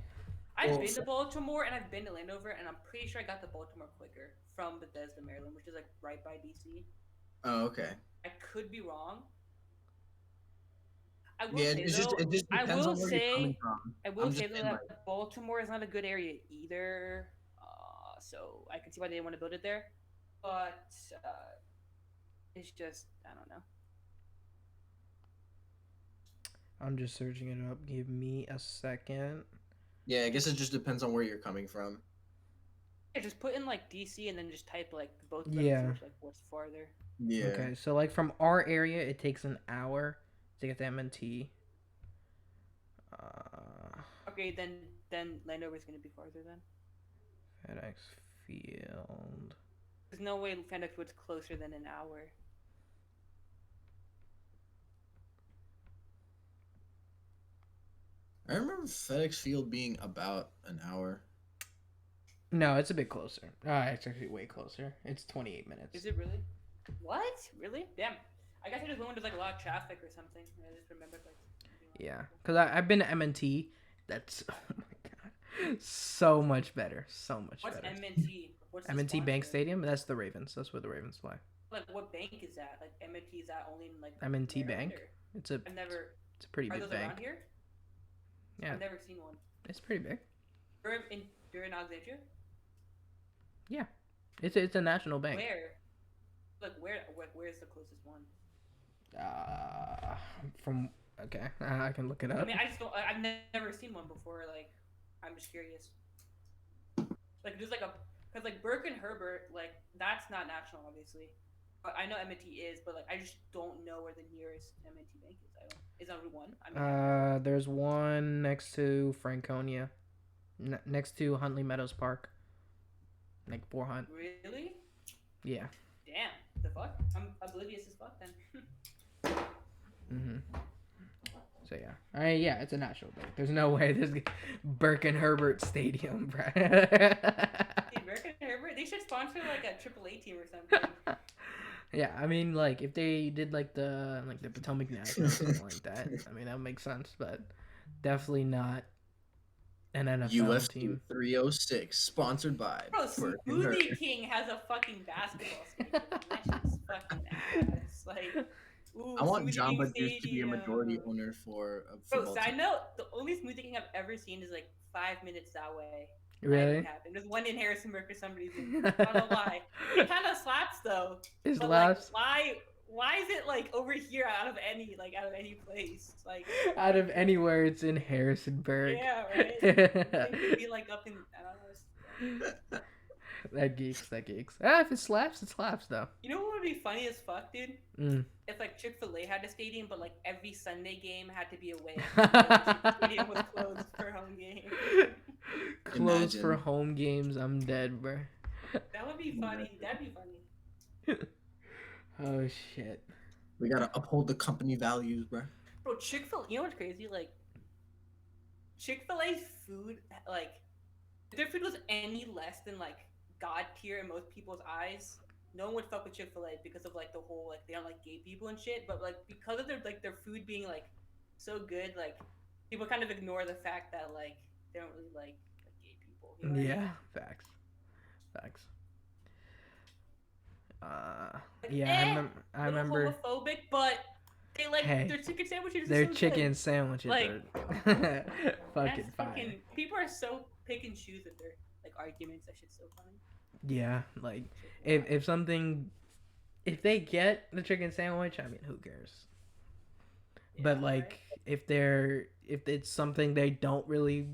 I've Well, been to Baltimore and I've been to Landover, and I'm pretty sure I got to Baltimore quicker from Bethesda, Maryland, which is like right by DC. Oh, okay. I could be wrong. I will Yeah, say though, it just I depends will on where you're coming say, from. I will I'm just say though saying, like, that Baltimore is not a good area either. So I can see why they didn't want to build it there, but it's just I don't know. I'm just searching it up. Give me a second. yeah, I guess it just depends on where you're coming from. Yeah, just put in like DC and then just type like both of them Yeah. and see which like what's farther. Yeah. Okay, so like from our area, it takes an hour to get to M&T. Okay, then Landover's gonna be farther then. FedEx Field. There's no way FedEx Wood's closer than an hour. I remember FedEx Field being about an hour. No, it's a bit closer. It's actually way closer. It's 28 minutes. Is it really? What? Really? Damn. I guess I just went when there's like a lot of traffic or something. I just remembered like. Yeah, because I've been to M&T. That's, oh my god, so much better. So much What's better. M&T? What's the M&T Bank sponsor? Stadium? That's the Ravens. That's where the Ravens play. Like what bank is that? Like M&T is that only in like M&T Maryland, Bank? or- It's a it's a pretty Are big those bank. around here? Yeah. I've never seen one. It's pretty big. You're in Alexandria? It's a national bank. Where? Like where's the closest one? From okay, I can look it up. I mean, I just don't. I've never seen one before. Like, I'm just curious. Like, there's like because like Burke and Herbert, like that's not national, obviously. But I know M&T is, but like I just don't know where the nearest M&T bank is. I don't. Is that Route 1? I mean, There's one next to Franconia, next to Huntley Meadows Park, like 400. really? Yeah. Damn. The fuck? I'm oblivious as fuck then. Mhm. So yeah, yeah, it's a national bank. There's no way there's Burke and Herbert Stadium, bro. Dude, Burke and Herbert, they should sponsor like a AAA team or something. Yeah, I mean, like if they did like the Potomac National or something like that, I mean that makes sense, but definitely not an NFL UFC team. 306, sponsored by Bro, Burke and Smoothie Herbert. King has a fucking basketball stadium. That shit's fucking ass. Like, ooh, I want Smoothie Jamba King Juice to be a Stadium. majority owner for a Bro, football side team. note, the only Smoothie King I've ever seen is like 5 minutes that way. Really? Happened. There's one in Harrisonburg for some reason. I don't know why. It kind of slaps though. It But slaps. like, why is it like over here out of any place? Like Out of anywhere, it's in Harrisonburg. yeah, right. It could be like up in I don't know. That geeks. If it slaps, it slaps though. You know what would be funny as fuck, dude? Mm. If like Chick-fil-A had a stadium, but like every Sunday game had to be away. The stadium was closed for home game. Closed for Imagine. home games. I'm dead, bro. That would be funny. That'd be funny. Oh shit. We gotta uphold the company values, bro. Bro, Chick-fil-A, you know what's crazy? Like, Chick-fil-A's food, like, if their food was any less than like god tier in most people's eyes, no one would fuck with Chick-fil-A because of like the whole like they don't like gay people and shit. But like because of their food being like so good, like people kind of ignore the fact that like they don't really like gay people. You know what I mean? Yeah, facts, facts. Uh, Like yeah, a I little remember. homophobic, but they like Hey, their chicken sandwiches are their so good. chicken sandwiches Like are that's fucking fire. fucking people are so pick and choose with their like arguments. That shit's so funny. Yeah, like Shit's if wild. something if they get the chicken sandwich, I mean, who cares? But Yeah, like right. if it's something they don't really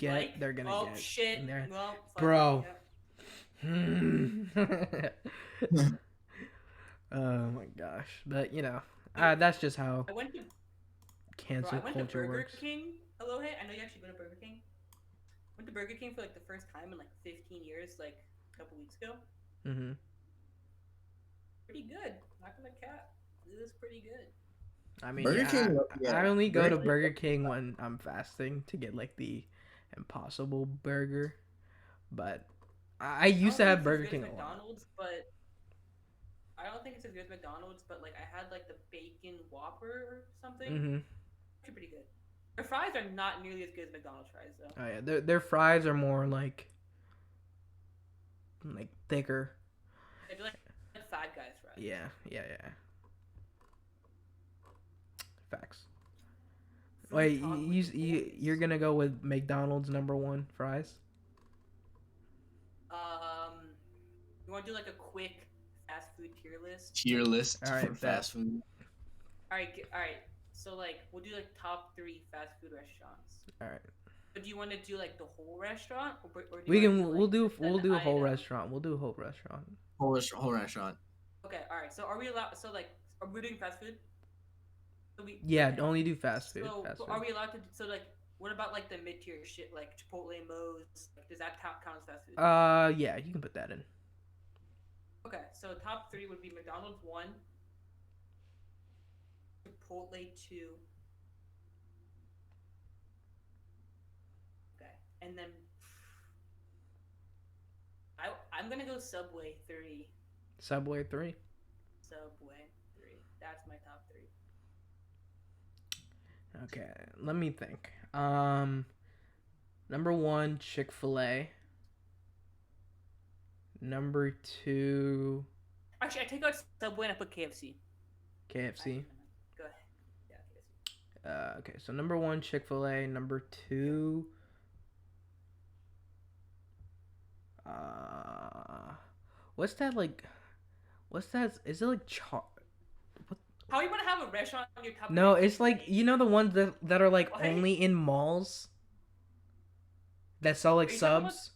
Like, get, they're gonna oh get shit. in there, Well, fuck it. bro. Yep. Oh my gosh, but that's just how I went to bro. cancel I went to culture Burger works. King. Hello, hey. I know you actually been to Burger King. Went to Burger King for like the first time in like 15 years, like a couple weeks ago. Hmm. Pretty good. Not gonna cap. It was pretty good. I mean, Burger yeah, King, I yeah, only go Burger to King. Burger King when I'm fasting to get like the Impossible Burger, but I I used don't to think have it's as Burger good as King a lot. McDonald's, but I don't think it's as good as McDonald's. But like I had like the bacon Whopper or something. Hmm. Actually, pretty good. Their fries are not nearly as good as McDonald's fries though. Oh yeah, their fries are more like thicker. They're like Five Guys fries. Yeah, yeah, yeah. Facts. Food Wait, talk with the you're boys. gonna go with McDonald's number one fries? Um, you want to do like a quick fast food tier list? Tier list All for right, bet. fast food. All right, all right. So like we'll do like top three fast food restaurants. All right. But do you want to do like the whole restaurant, or do you We want to do can like we'll an do a whole item? restaurant. We'll do a whole restaurant. Whole restaurant. Okay, all right. So are we allowed? So like, are we doing fast food? So we Yeah, okay. only do fast food. So Fast are food. we allowed to? So like, what about like the mid tier shit like Chipotle, Moe's? Like, does that count as fast food? Yeah, you can put that in. Okay, so top three would be McDonald's one, Chipotle two, okay, and then I'm gonna go Subway three. Subway 3. Subway three. That's my top three. Okay, let me think. Number 1, Chick-fil-A. Number 2, Actually, I take out Subway and I put KFC. KFC. Go ahead. Yeah, KFC. Okay, so number 1, Chick-fil-A. Number 2, uh, what's that like? What's that? Is it like What? How are you gonna have a restaurant on your top No, three it's food like names? the ones that are like What? only in malls that sell like Are you talking about? subs.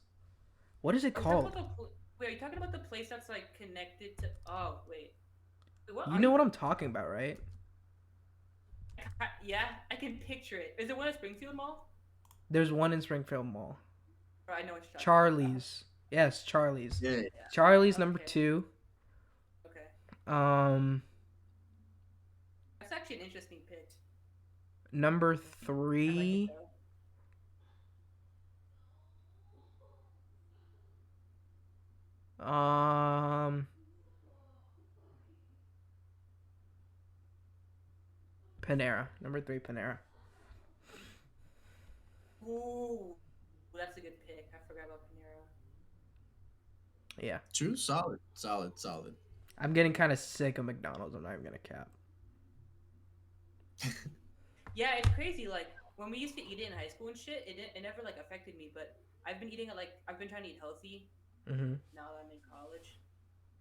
What is it Are you talking called? about the? Wait, are you talking about the place that's like connected to? Oh, wait. What You are know you? what I'm talking about, right? Yeah, I can picture it. Is it one at Springfield Mall? There's one in Springfield Mall. Or I know what you're talking about. Charlie's. Yes, Charlie's. Yeah. Yeah. Charlie's number Okay. 2. Okay. Um, That's actually an interesting pick. number I like it 3. though. Um, Panera. Number 3, Panera. Ooh, that's a good pick. I forgot about Panera. Yeah. True. Solid. Solid. Solid. I'm getting kind of sick of McDonald's. I'm not even gonna cap. Yeah, it's crazy. Like when we used to eat it in high school and shit, it never like affected me. But I've been eating it like I've been trying to eat healthy Mhm. now that I'm in college.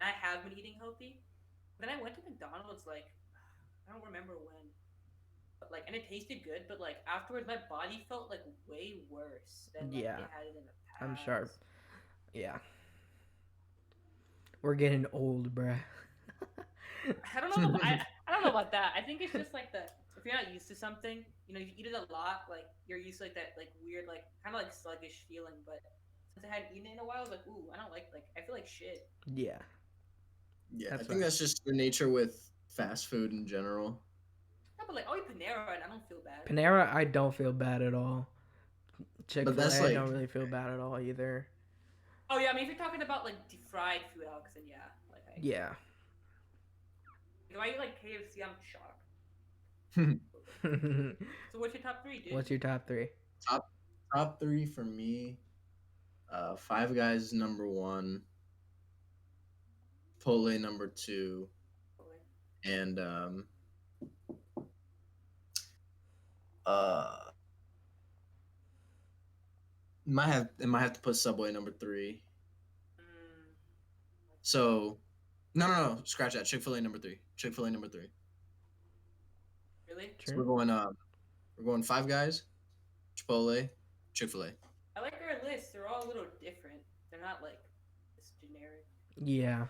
And I have been eating healthy. Then I went to McDonald's like I don't remember when, but like and it tasted good. But like afterwards, my body felt like way worse than like Yeah, it had it in the I'm sharp. past. Yeah. We're getting old, bruh. I don't know. I don't know about that. I think it's just like the if you're not used to something, you eat it a lot, like you're used to like that like weird like kind of like sluggish feeling. But since I hadn't eaten it in a while, I was like, ooh, I don't like I feel like shit. Yeah, Yeah, I that's think right. that's just the nature with fast food in general. No, but like I'll eat Panera and I don't feel bad. Panera, I don't feel bad at all. Chick-fil-A, that's I like don't really feel bad at all either. Oh yeah, I mean if you're talking about like deep fried food, Alex, then yeah, like I. Yeah. If I eat like KFC, I'm shocked. So what's your top three, dude? What's your top three? top three for me. Five Guys is number one. Chipotle number two, and uh, might have to put Subway number three. Mm, So, no, scratch that. Chick-fil-A number three. Chick-fil-A number three. really? So Sure. we're going Five Guys, Chipotle, Chick-fil-A. I like our list. They're all a little different. They're not like this generic. Yeah.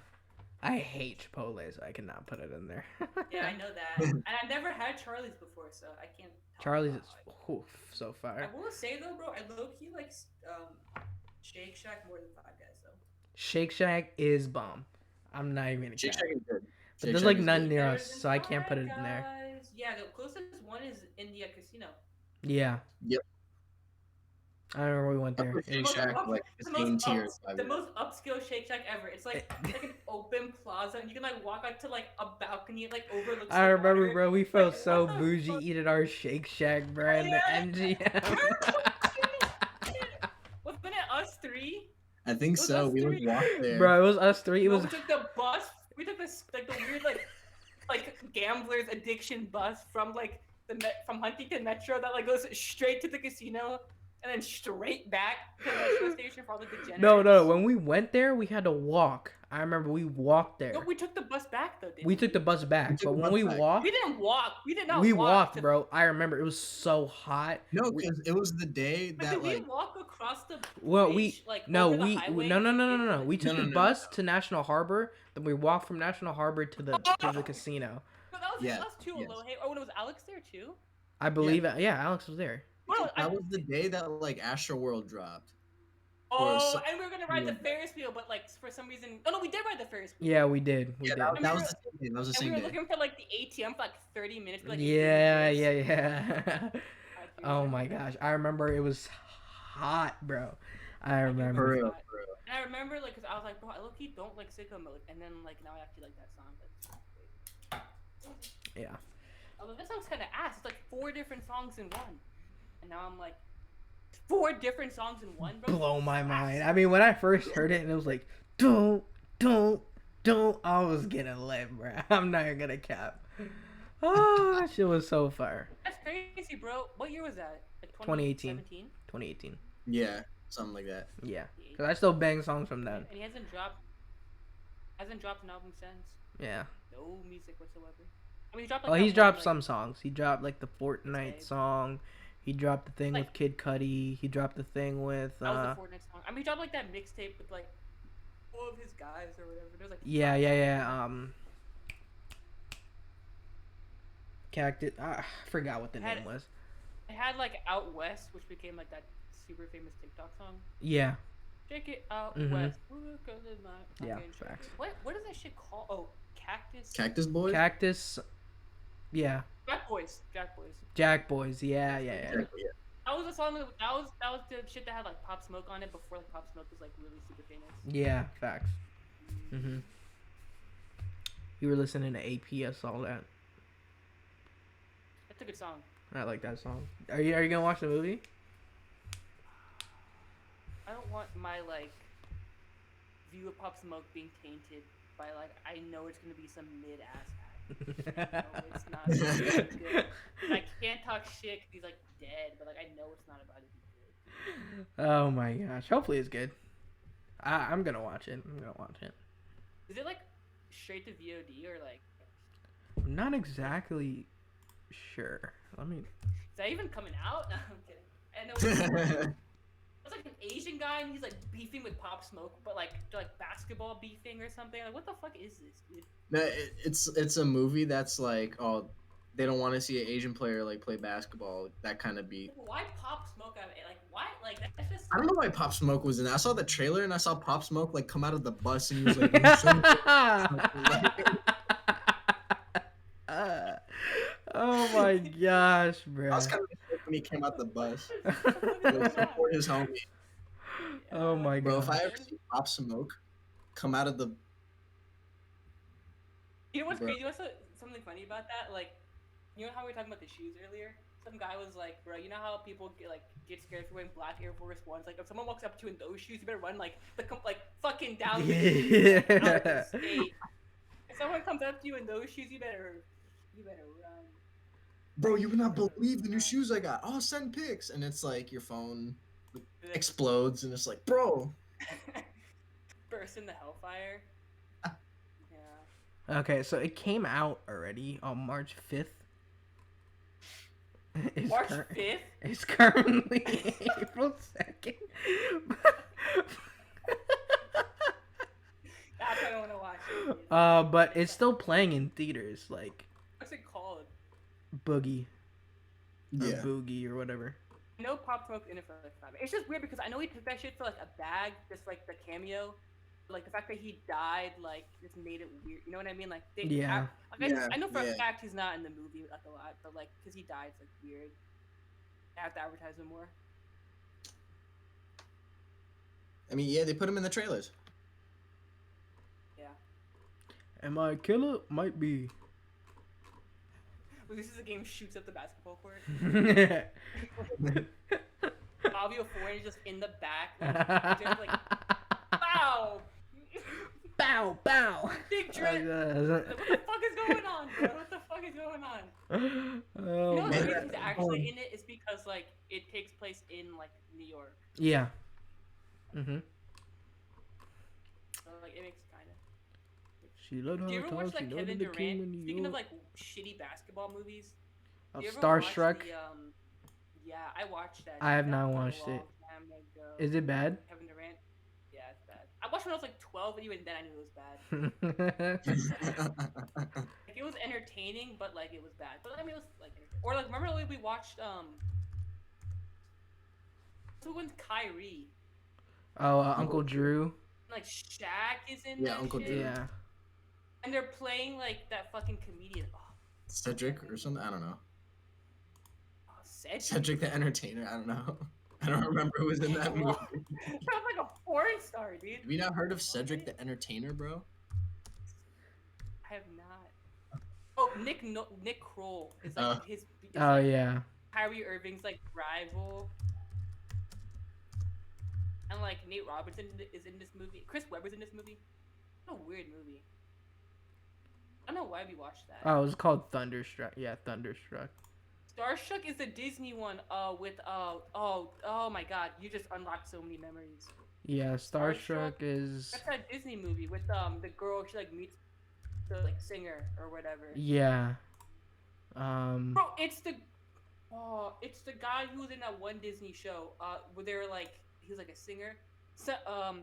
I hate Chipotle, so I cannot put it in there. Yeah, I know that. And I've never had Charlie's before, so I can't. talk Charlie's about is it. oof, so fire. I will say though, bro, I low key like Shake Shack more than Five Guys though. Shake Shack is bomb. I'm not even gonna Shake cap. Shack is good. But Shake there's Shack like is none good. near Better us, than so I can't put Five it in there. Guys. Yeah, the closest one is in the casino. Yeah. Yep. I remember we went I there. put It Shake was Shack like the same tier as Five the Guys. most upscale Shake Shack ever. It's like an open plaza, and you can like walk out to like a balcony, it, like overlooks. I the remember, water. bro. We felt Like, so what the bougie fuck? eating our Shake Shack, bro, in the Yeah. MGM. Wasn't it us three? I think was so. us We three. like walked there. Bro, it was us three. It No, was we took the bus. We took this like the weird like gambler's addiction bus from like from Huntington Metro that like goes straight to the casino and then straight back to the metro station for all the degenerates. no. When we went there, we had to walk. I remember we walked there. No, we took the bus back though. Didn't We took the bus back, We took but the when bus we back. walked, We didn't walk. We did not. we walk walked, to- bro. I remember it was so hot. No, because it was the day But that did we like walk across the Well, bridge, like no, over the we highway no. into the- We took No, the no, bus to National Harbor, then we walked from National Harbor to the casino. No, that was Yes, us too. yes. Hey, oh, and it was Alex there too. I believe it. Yeah, Alex was there. No, that was the day that like Astro World dropped. Oh, and we were gonna ride the Yeah. Ferris wheel, but like for some reason, oh no, we did ride the Ferris wheel. Yeah, we did. We did. That And was the same day. That was the And same we were day. looking for like the ATM for like 30 minutes. For, like, 18 Yeah. minutes. Oh my gosh, I remember it was hot, bro. I For remember. real, God. for real. And I remember like, cause I was like, bro, I low key don't like sicko mode, and then like now I actually like that song. But Yeah. although that song's kind of ass. It's like 4 different songs in one, and now I'm like, 4 different songs in one, bro. Blow my mind. I mean, when I first heard it and it was like, don't, I was getting lit, bro. I'm not even gonna cap. Oh, that shit was so fire. That's crazy, bro. What year was that? Like 2018. 2017? 2018. Yeah, something like that. Yeah. Cause I still bang songs from then. And he hasn't dropped an album since. Yeah. No music whatsoever. I mean, he dropped. Like, Well, that he's one, dropped like- some songs. He dropped like the Fortnite Okay. song. He dropped the thing Like- with Kid Cudi. He dropped the thing with That was the Fortnite song. I mean, he dropped like that mixtape with like all of his guys or whatever. There was like yeah. Cactus. I forgot what the Had- name was. It had like Out West, which became like that super famous TikTok song. Yeah. Check it out Mhm. west. Ooh, 'cause it's my Yeah, fucking shit. facts. What is that shit called? Oh, Cactus. Cactus Boys. Cactus. Yeah. Jack Boys. Jack Boys. Jack Boys. Yeah. Yeah. That was a song. That was the shit that had like Pop Smoke on it before like Pop Smoke was like really super famous. Yeah. Facts. Mhm. You were listening to APS all that. That's a good song. I like that song. Are you gonna watch the movie? I don't want my like view of Pop Smoke being tainted by like I know it's gonna be some mid ass act. No, it's not. It's good. And I can't talk shit 'cause he's like dead, but like I know it's not about to be good. Oh my gosh. Hopefully it's good. I'm gonna watch it. Is it like straight to VOD or like I'm not exactly sure. Let me. is that even coming out? No, I'm kidding. I know it's like an Asian guy and he's like beefing with Pop Smoke, but like they're like basketball beefing or something. Like what the fuck is this, dude? No, it's a movie that's like, oh, they don't want to see an Asian player like play basketball. That kind of beat. Why Pop Smoke out of it? Like why? Like that's just. I don't know why Pop Smoke was in that. I saw the trailer and I saw Pop Smoke like come out of the bus and he was like, oh my gosh, bro. I was kind of when he came out the bus. What the To fuck is going on? support his homie. Oh my Bro, if I gosh. ever see Pop Smoke come out of the You know what's bro, crazy? What's something funny about that? Like, you know how we were talking about the shoes earlier? Some guy was like, "Bro, you know how people get scared for wearing black Air Force Ones? Like, if someone walks up to you in those shoes, you better run like fucking down the street, like, out of the state. If someone comes up to you in those shoes, you better run." bro, you would not believe the new shoes I got. Oh, send pics, and it's like your phone explodes, and it's like, bro. Burst in the hellfire. Yeah. Okay, so it came out already on March 5th. March 5th? It's currently April 2nd. That's what I want to watch. But it's still playing in theaters, like What's it called? Boogie or Yeah. Boogie or whatever. I know Pop Smoke's in it for like 5 minutes. It's just weird because I know he took that shit for like a bag, just like the cameo. Like the fact that he died, like just made it weird. You know what I mean? Like Yeah. I know for a Yeah. fact he's not in the movie like a lot, but like because he died, it's like weird. I have to advertise him more. I mean, yeah, they put him in the trailers. Yeah. Am I a killer? Might be. Well, this is a game shoots up the basketball court. Bow. Fabio Foreign is just in the back, just like bow. Bow. Big drip. What the fuck is going on, bro? What the fuck is going on? Oh You know, the my. reason he's actually in it is because like it takes place in like New York, Yeah. Mhm. so like it makes kind of. She let her Do you ever watch toss, like she Kevin the king Durant? in New Speaking of York. like shitty basketball movies, do you ever Starstruck. watch the, yeah, I watched that. I have That not was a watched it. long time ago. Is it bad? Kevin Durant? Yeah, it's bad. I watched when I was like 12, and even then I knew it was bad. Like it was entertaining, but like it was bad. But I mean, it was like, or like remember when we watched who wins Kyrie? Oh, Uncle Drew. Like Shaq is in Yeah, that Uncle shit. Drew. Yeah. And they're playing like that fucking comedian. Oh, Cedric or something. I don't know. Cedric. Cedric the Entertainer. I don't know. I don't remember who was in that movie. Sounds like a porn star, dude. Have you not heard of Cedric the Entertainer, bro? I have not. Oh, Nick Kroll is like his. Oh like yeah. Kyrie Irving's like rival. And like Nate Robinson is in this movie. Chris Webber's in this movie. What a weird movie. I don't know why we watched that. Oh, it was called Thunderstruck. Yeah, Thunderstruck. Starstruck is the Disney one. With oh my god, you just unlocked so many memories. Yeah, Starstruck is. That's that Disney movie with the girl she like meets the like singer or whatever. Yeah. Bro, it's the guy who was in that one Disney show. Where they were like he was like a singer. So oh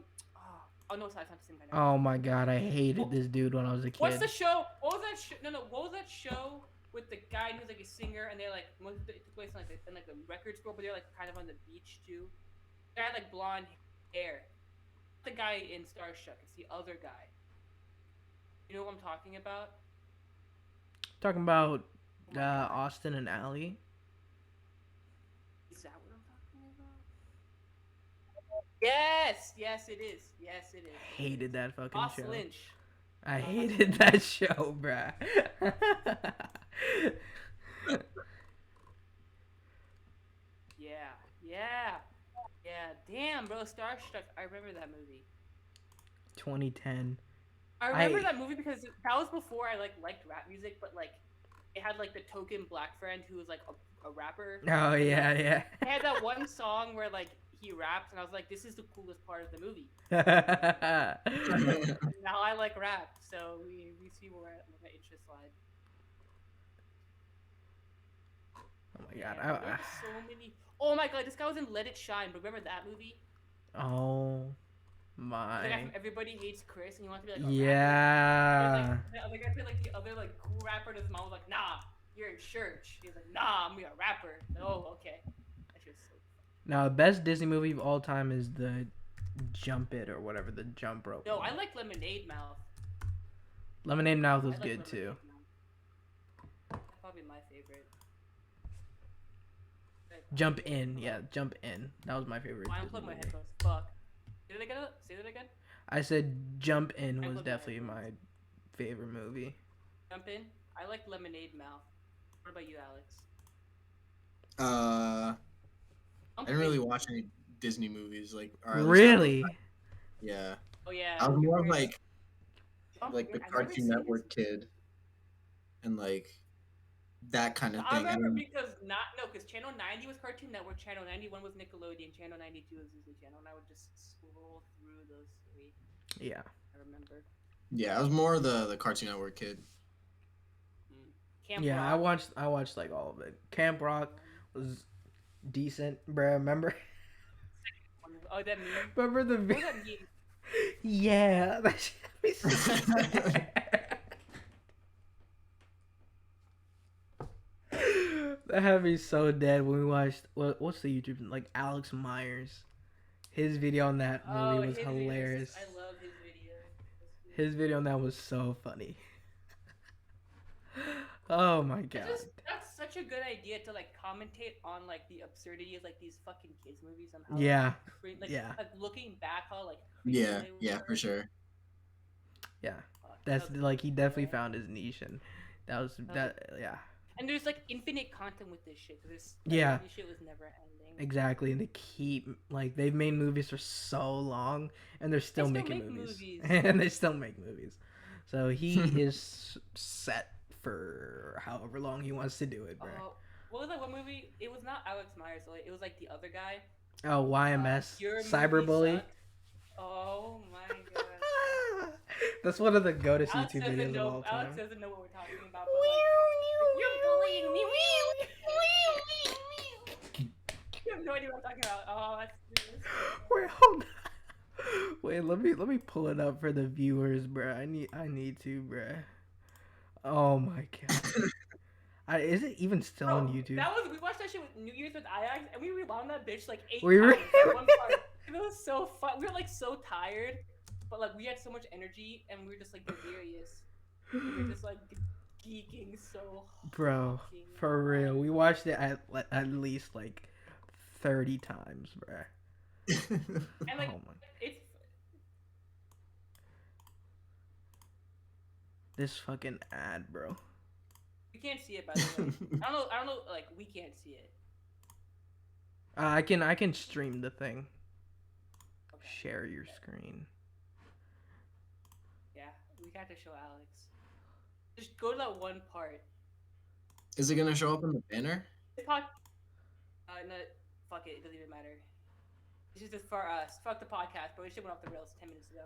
no, it's not the same guy. Oh my god, I hated this dude when I was a kid. What's the show? What was that? What was that show with the guy who's like a singer and they're like it took place in like a record store, but they're like kind of on the beach too. The guy had like blonde hair. The guy in Starstruck. It's the other guy. You know what I'm talking about? Talking about Oh my God. Austin and Allie. Is that what I'm talking about? Yes, it is. Yes, it is. Hated that fucking Ross show. Lynch. I hated that show, bruh. Yeah. Damn, bro, Starstruck. I remember that movie. 2010. I remember that movie because that was before I liked rap music, but like it had like the token black friend who was like a rapper. Oh yeah. It had that one song where like he raps, and I was like, this is the coolest part of the movie. Now I like rap, so we see where my interests lie. Oh my god. Yeah, there's so many. Oh my god, this guy was in Let It Shine. Remember that movie? Oh The guy my. from Everybody Hates Chris, and you want to be like, a Yeah. rapper. The other guy played like the other like cool rapper, and his mom was like, nah, you're in church. He's like, nah, I'm a rapper. Oh, okay. That shit's so. Now, the best Disney movie of all time is the Jump It or whatever, the Jump Rope. No, one. I like Lemonade Mouth. Lemonade Mouth was I like good Lemonade too. Mouth. That's probably my favorite. But Jump In. Yeah, Jump In. That was my favorite I Disney unplugged my movie. headphones. Fuck. Say that again. Say that again. I said Jump In I was unplugged my definitely headphones. my favorite movie. Jump in. I like Lemonade Mouth. What about you, Alex? I Jump didn't really In. watch any Disney movies, like, or at least not. Really? Yeah, Oh yeah. I was more of Yours. Jump like the In. I've never Cartoon seen this. Network kid, and like that kind of I thing. remember And because Channel 90 was Cartoon Network, Channel 91 was Nickelodeon, Channel 92 was Disney Channel, and I would just scroll through those three. Yeah. I remember. yeah, I was more of the Cartoon Network kid. Camp Yeah, Rock. I watched like all of it. Camp Rock was decent, bruh. Remember? Oh, that meme. Remember the What was that meme? Yeah, that should be so sad. That had me so dead when we watched what's the YouTube like Alex Myers. His video on that movie was his hilarious. videos. I love his video. His video on that was so funny. Oh my god. That's such a good idea to like commentate on like the absurdity of like these fucking kids movies and how Yeah. like Yeah. like looking back how like cringy Yeah, they yeah, were. for sure. Yeah. Fuck, That's that was like he definitely yeah. found his niche and that was that yeah. And there's like infinite content with this shit. This Yeah. This shit was never ending. Exactly, and they keep like they've made movies for so long, and they're still, making movies. And they still make movies. So he is set for however long he wants to do it, bro. What was that one movie? It was not Alex Myers, so it was like the other guy. Oh, YMS, Your movie Cyberbully. sucked. Oh my god. That's one of the go-to Alex YouTube doesn't videos of know. all time. Alex doesn't know what we're talking about. But like, you're bullying me. You have no idea what I'm talking about. Oh, that's. Wait, hold on. Wait, let me pull it up for the viewers, bro. I need to, bro. Oh my god. Is it even still on YouTube? We watched that shit with New Year's with Ajax, and we rewound that bitch like 8 We times. re- One part. It was so fun. We were like so tired, but like we had so much energy, and we were just like delirious. We were just like geeking so. Bro, for real, we watched it at least like 30 times, bro. And like Oh my. it's This fucking ad, bro. you can't see it by the way. I don't know. Like we can't see it. I can stream the thing. Okay. Share your screen. Yeah, we got to show Alex. Just go to that one part. Is it gonna show up in the banner? No, fuck it. It doesn't even matter. This is just for us. Fuck the podcast, bro. This shit went off the rails 10 minutes ago.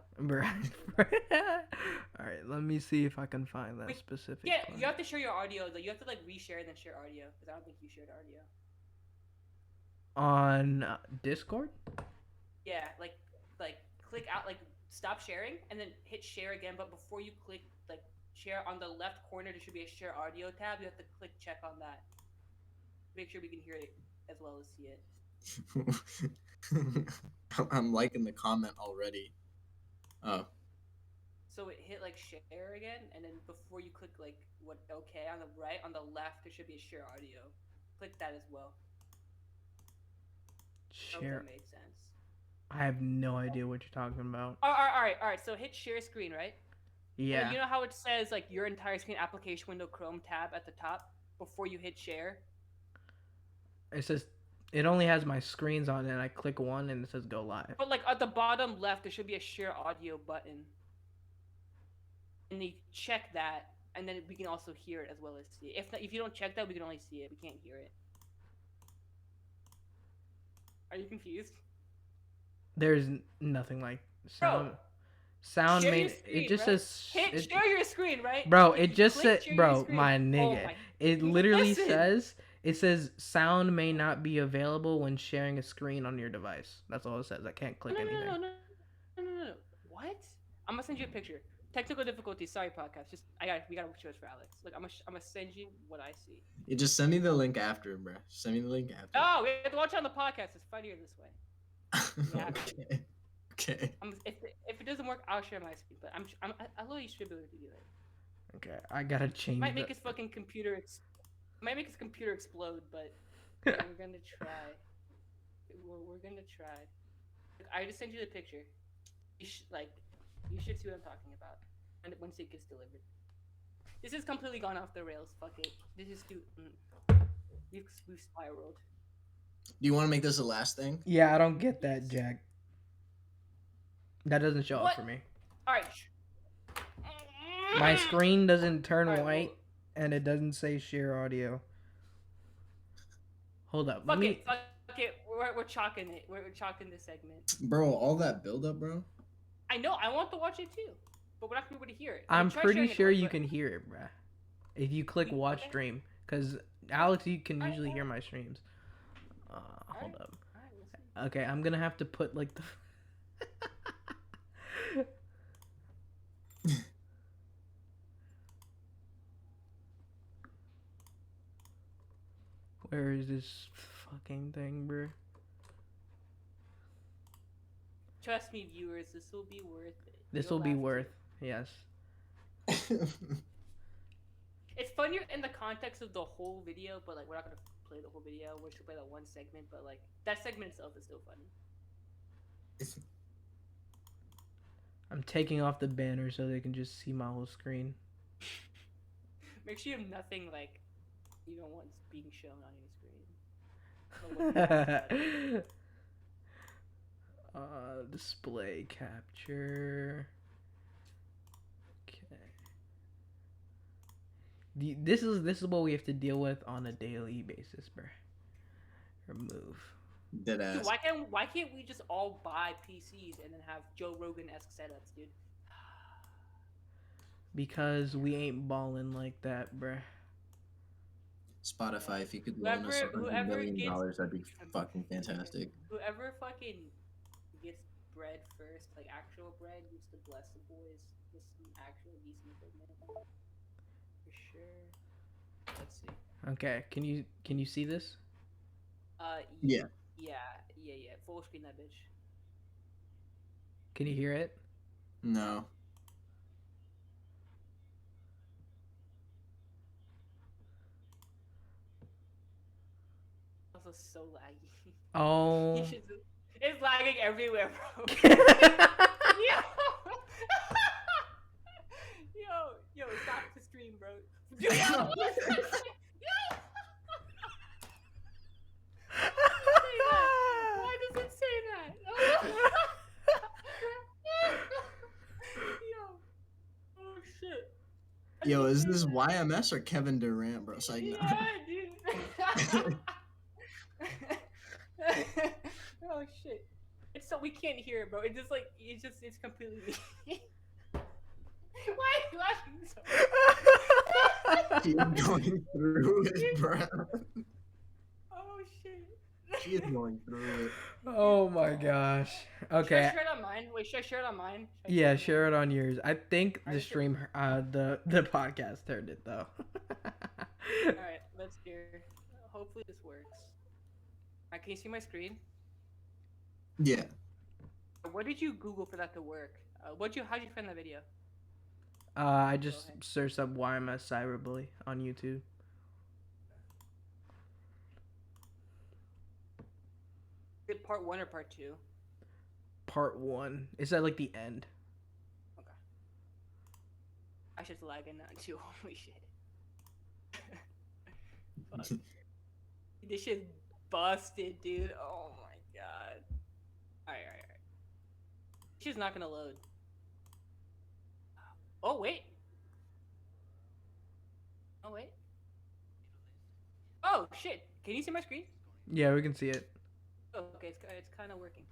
All right, let me see if I can find that specific. Yeah, part. you have to share your audio though. You have to like reshare and then share audio because I don't think you shared audio. On Discord. Yeah, like click out, like stop sharing and then hit share again. But before you click like share on the left corner, there should be a share audio tab. You have to click check on that. Make sure we can hear it as well as see it. I'm liking the comment already. Oh. So it hit like share again, and then before you click like what okay on the right, on the left there should be a share audio. Click that as well. I hope Share. that made sense. I have no idea what you're talking about. All right. So hit share screen, right? Yeah. And you know how it says like your entire screen application window Chrome tab at the top before you hit share? It says it only has my screens on it, and I click one and it says go live. But like at the bottom left there should be a share audio button. And you check that, and then we can also hear it as well as see it. If you don't check that, we can only see it. We can't hear it. Are you confused? There's nothing like sound. Bro, sound share main. your screen, It just bro. says. Share your screen, right? Bro, Like, it you just click said, share your bro, screen. my Oh nigga. my- It literally Listen. says sound may not be available when sharing a screen on your device. That's all it says. I can't click anything. No. What? I'm gonna send you a picture. Technical difficulties. Sorry, podcast. We gotta show this for Alex. Look, I'm gonna send you what I see. You just send me the link after, bro. Send me the link after. Oh, we have to watch it on the podcast. It's funnier this way. Yeah. Okay. If it doesn't work, I'll share my screen. But I know you should be able to do it. Okay, I gotta change. Might make his fucking computer. Might make his computer explode, but We're gonna try. We're gonna try. I just sent you the picture. You should see what I'm talking about. And once it gets delivered. This has completely gone off the rails. Fuck it. This is too. We've spiraled. Do you want to make this the last thing? Yeah, I don't get that, Jack. That doesn't show What? up for me. All right. My screen doesn't turn Alright, white, and it doesn't say share audio. Hold up. Fuck it. We're chalking it. We're chalking this segment. Bro, all that build up, bro. I know. I want to watch it too, but we're not gonna be able to hear it. I'm Try pretty sharing it, sure but- you can hear it, bruh. If you click watch Okay. stream. Because, Alex, you can Alright, usually alright. hear my streams. Hold Alright. up. Alright, we'll see. Okay, I'm gonna have to put, like, the... Where is this fucking thing, bruh? Trust me, viewers. This will be worth it. This You'll will be laugh too. worth, yes. It's funnier in the context of the whole video, but like we're not gonna play the whole video. We're just gonna play that one segment, but like that segment itself is still funny. I'm taking off the banner so they can just see my whole screen. Make sure you have nothing like you don't want being shown on your screen. Or what you want. Display capture. Okay. This is what we have to deal with on a daily basis, bruh. Remove. Dead Dude, ass. why can't we just all buy PCs and then have Joe Rogan-esque setups, dude? Because we ain't balling like that, bruh. Spotify, if you could loan us Whoever $100 million, gets- that'd be fucking fantastic. Whoever fucking gets bread first, like actual bread, needs to bless the boys with some actual decent equipment. For sure. Let's see. Okay, can you see this? Yeah. Yeah. Full screen that bitch. Can you hear it? No. Also so laggy. Oh. It's lagging everywhere, bro. Yo, stop the stream, bro. Dude, yo! Why does it say that? Yo. Oh shit. Yo, is this YMS or Kevin Durant, bro? It's like, Yeah, dude. Oh shit. It's so we can't hear it, bro. It's just like it's completely Why are you laughing so she's going through it, bro. Oh shit. She is going through it. Oh my gosh. Should I Okay. share it on mine? Wait, should I share it on mine? Yeah, share it on yours. I think the Alright, stream, the podcast heard it though. Alright, let's hear. Hopefully this works. Alright, can you see my screen? Yeah. What did you Google for that to work? How'd you find that video? I just searched up YMS Cyberbully on YouTube. Is it part 1 or part 2? Part 1. Is that like the end? Okay. I should lag in that too. Holy shit. Fuck. This shit's busted, dude. Oh my god. Alright. This shit's not gonna load. Oh, wait. Oh, shit. Can you see my screen? Yeah, we can see it. Oh, okay, it's kind of working.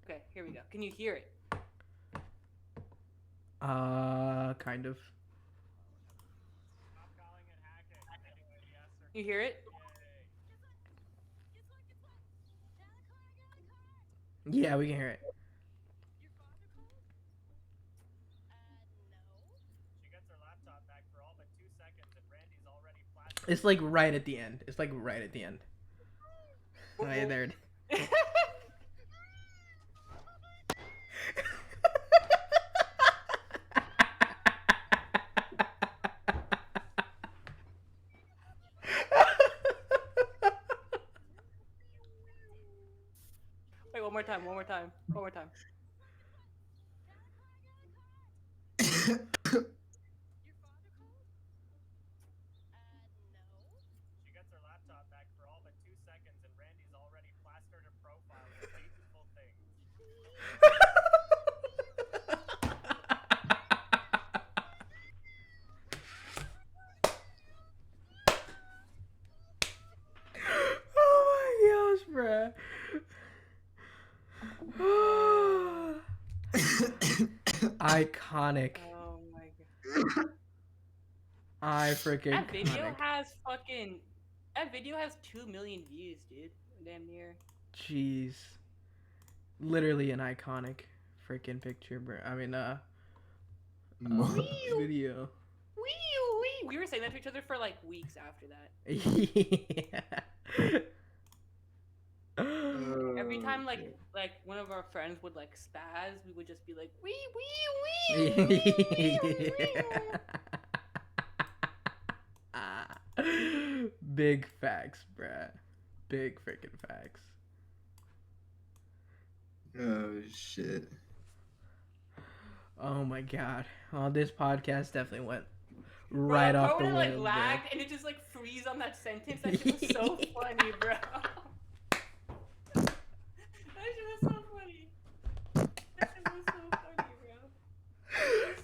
Okay, here we go. Can you hear it? Kind of. You hear it? Yeah, we can hear it. It's like right at the end. It's like right at the end. Right there. time. One more time. She gets her laptop back for all but 2 seconds, and Randy's already plastered her profile with hateful things. Oh my gosh, bruh. Iconic. Oh my god. Freaking That video iconic. has fucking. That video has 2 million views, dude. Damn near. Jeez. Literally an iconic freaking picture, bro. I mean, video. We were saying that to each other for like weeks after that. Yeah. Every time like one of our friends would like spaz, we would just be like wee. Big facts, bruh. Big freaking facts. Oh shit. Oh my god. Well, this podcast definitely went right off the When it like rails, lagged and it just like freeze on that sentence. That shit was so funny, bro. That shit was so funny. That shit was so funny, bro.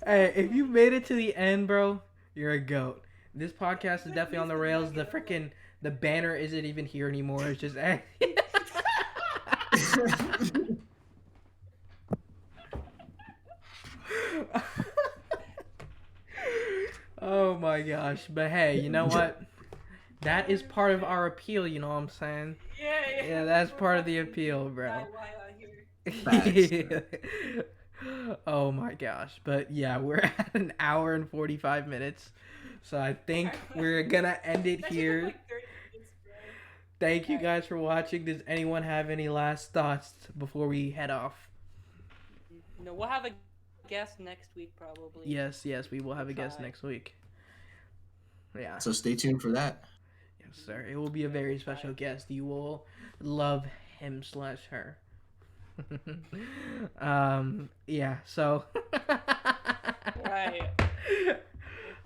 Hey, if you made it to the end, bro, you're a goat. This podcast is definitely on the rails. The banner isn't even here anymore. It's just oh my gosh. But hey, you know what? That is part of our appeal, you know what I'm saying? Yeah. Yeah, that's part of the appeal, bro. Here. Oh my gosh. But yeah, we're at an hour and 45 minutes. So I think we're gonna end it here. Like 30 minutes, bro. Thank you guys for watching. Does anyone have any last thoughts before we head off? No, we'll have a guest next week probably. Yes, we will have a guest next week. Yeah. So stay tuned for that. Yes, sir. It will be a very special guest. You will love him/her. Yeah, so Right.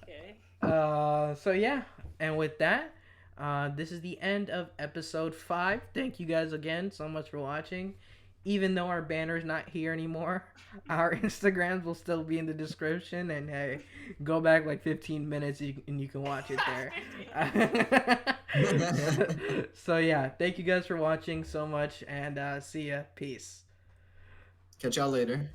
Okay. So yeah, and with that, this is the end of episode 5. Thank you guys again so much for watching. Even though our banner's not here anymore, our Instagrams will still be in the description. And hey, go back like 15 minutes and you can watch it there. So yeah, thank you guys for watching so much, and see ya. Peace. Catch y'all later.